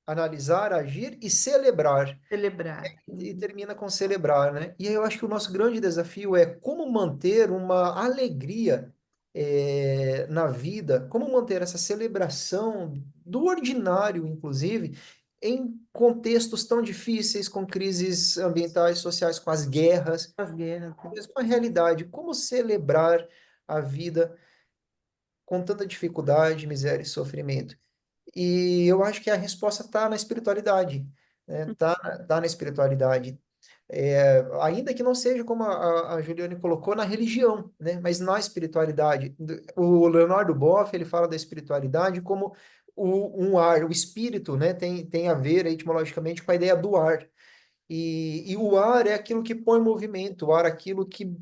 analisar, agir e celebrar. Celebrar. E Uhum. termina com celebrar, né? E aí eu acho que o nosso grande desafio é como manter uma alegria na vida, como manter essa celebração do ordinário, inclusive, em contextos tão difíceis, com crises ambientais, sociais, com as guerras, As guerras, né? mesmo a realidade, como celebrar a vida com tanta dificuldade, miséria e sofrimento. E eu acho que a resposta está na espiritualidade, né? Tá na espiritualidade. Ainda que não seja como a Juliane colocou, na religião, né? Mas na espiritualidade. O Leonardo Boff, ele fala da espiritualidade como um ar, o espírito, né? Tem a ver etimologicamente com a ideia do ar. E o ar é aquilo que põe em movimento, o ar é aquilo que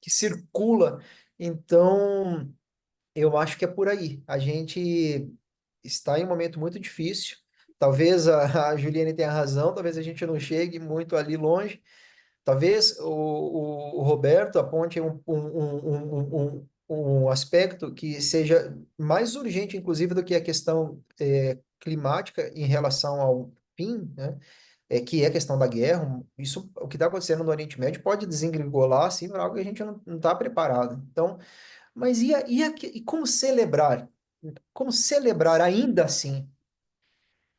circula. Então, eu acho que é por aí. A gente está em um momento muito difícil. Talvez a Juliane tenha razão, talvez a gente não chegue muito ali longe. Talvez o Roberto aponte um aspecto que seja mais urgente, inclusive, do que a questão climática em relação ao fim, né? Que é a questão da guerra. Isso, o que está acontecendo no Oriente Médio pode desengringolar assim, para algo que a gente não está preparado. Então, mas e como celebrar? Como celebrar ainda assim?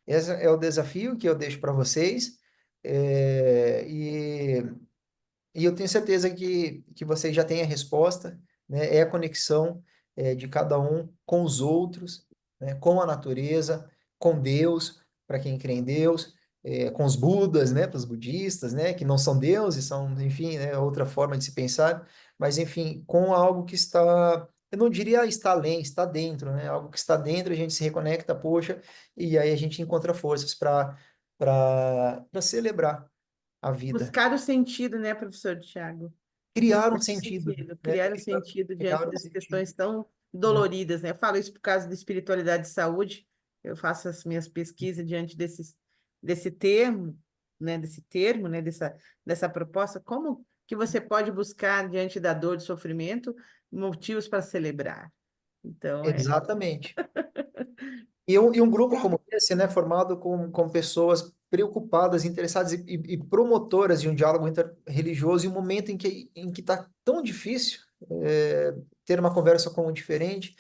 Esse é o desafio que eu deixo para vocês. É, e eu tenho certeza que vocês já têm a resposta, né? É a conexão de cada um com os outros, né? Com a natureza, com Deus, para quem crê em Deus, com os Budas, né? Para os budistas, né? Que não são deuses, são, enfim, né? Outra forma de se pensar, mas, enfim, com algo que está, eu não diria está além, está dentro, né? Algo que está dentro, a gente se reconecta, poxa, e aí a gente encontra forças para celebrar a vida. Buscar o sentido, né, professor Tiago? Criar Buscar um o sentido, sentido, né? criar o sentido diante Criar um das sentido, questões tão né? doloridas, né? Eu falo isso por causa da espiritualidade e saúde. Eu faço as minhas pesquisas diante desse termo, né? Desse termo, né? Dessa proposta. Como que você pode buscar diante da dor e sofrimento motivos para celebrar? Então, Exatamente. E um grupo Pra- como esse, né, formado com pessoas preocupadas, interessadas e promotoras de um diálogo interreligioso, em um momento em que está tão difícil ter uma conversa com o diferente,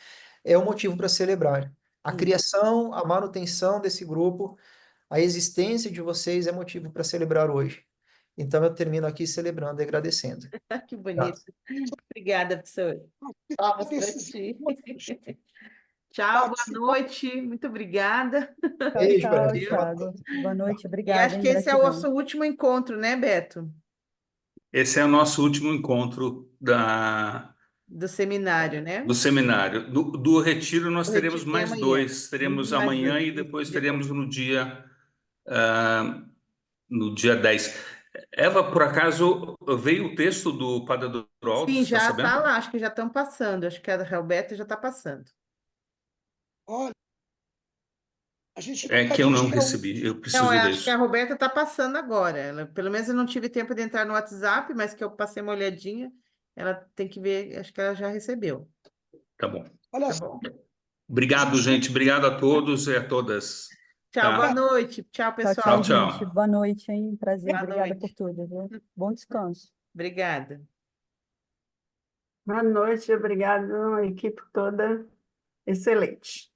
é um motivo para celebrar. A hum, criação, a manutenção desse grupo, a existência de vocês é motivo para celebrar hoje. Então eu termino aqui celebrando e agradecendo. que Tá? bonito. Obrigada, professor. Palmas para desses ti. encontros, Tchau, boa participar noite. Muito obrigada. Tchau, Beijo para tchau, ti. Thiago. Boa noite, E obrigada, acho hein? que esse é o nosso Gratidão. último encontro, né, Beto? Esse é o nosso último encontro Do seminário, né? do seminário. Do retiro, nós O teremos retiro tem mais amanhã. dois. Teremos Mais amanhã dois. e Isso, depois depois. teremos ah, no dia 10. Eva, por acaso, veio o texto do Padre Aldo, você Sim, está já está sabendo? lá. Acho que já estão passando. Acho que a Roberta já está passando. olha, a gente É nunca que eu diz não que é o recebi, eu Não, preciso eu ver acho que a isso. Roberta está passando agora. Pelo menos eu não tive tempo de entrar no WhatsApp, mas que eu passei uma olhadinha. Ela tem que ver. Acho que ela já recebeu. Tá bom. olha Tá só, bom? a Obrigado, gente nunca gente. Obrigado a todos e a todas. Tchau, boa Tá? noite. Tchau, Tchau, Tchau, tchau, pessoal. gente. tchau. Boa noite, hein? Prazer, Boa obrigada por noite. tudo, viu? Bom descanso. Obrigada. Boa noite, obrigado, equipe toda. Excelente.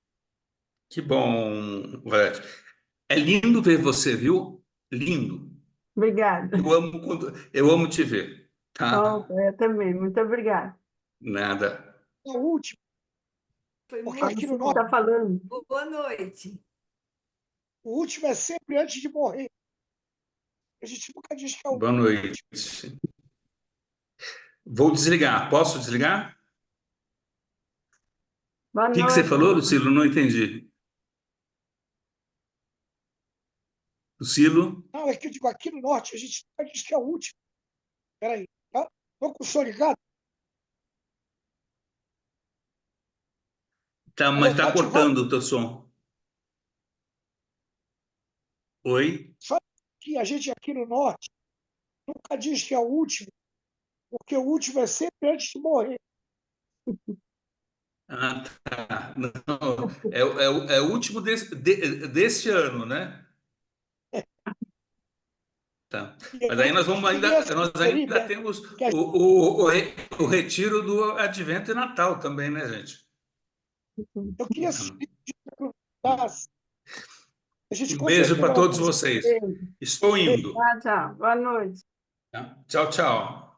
Que bom, Valério. É lindo ver você, viu? Lindo. Obrigada. Eu amo te ver. Oh, Tá? eu também, muito obrigada. Nada. é o último, Foi porque Ah, muito aqui no você que norte, está bom. falando. Boa noite. o último é sempre antes de morrer. A gente nunca diz que é o Boa noite. Vou desligar. Posso desligar? Boa O que você noite. falou, Lucilo? Não entendi. Lucilo? Não, é que eu digo, aqui no norte, a gente diz que é o último. Peraí, tá? Estou com o som ligado. Tá, Alô, mas está tá ativado. cortando o teu som. Oi? Sabe que a gente aqui no norte nunca diz que é o último, porque o último é sempre antes de morrer. Ah, tá. Não, é o último deste ano, né? Tá. E Mas aí eu queria nós sugerir, ainda Beto, temos que a o retiro do Advento e Natal também, né, gente? eu queria sugerir que aproveitasse. A gente Um com beijo certeza para vai todos fazer. vocês. Beijo. Estou indo. Tchau, tchau. Boa noite. Tá? Tchau, tchau.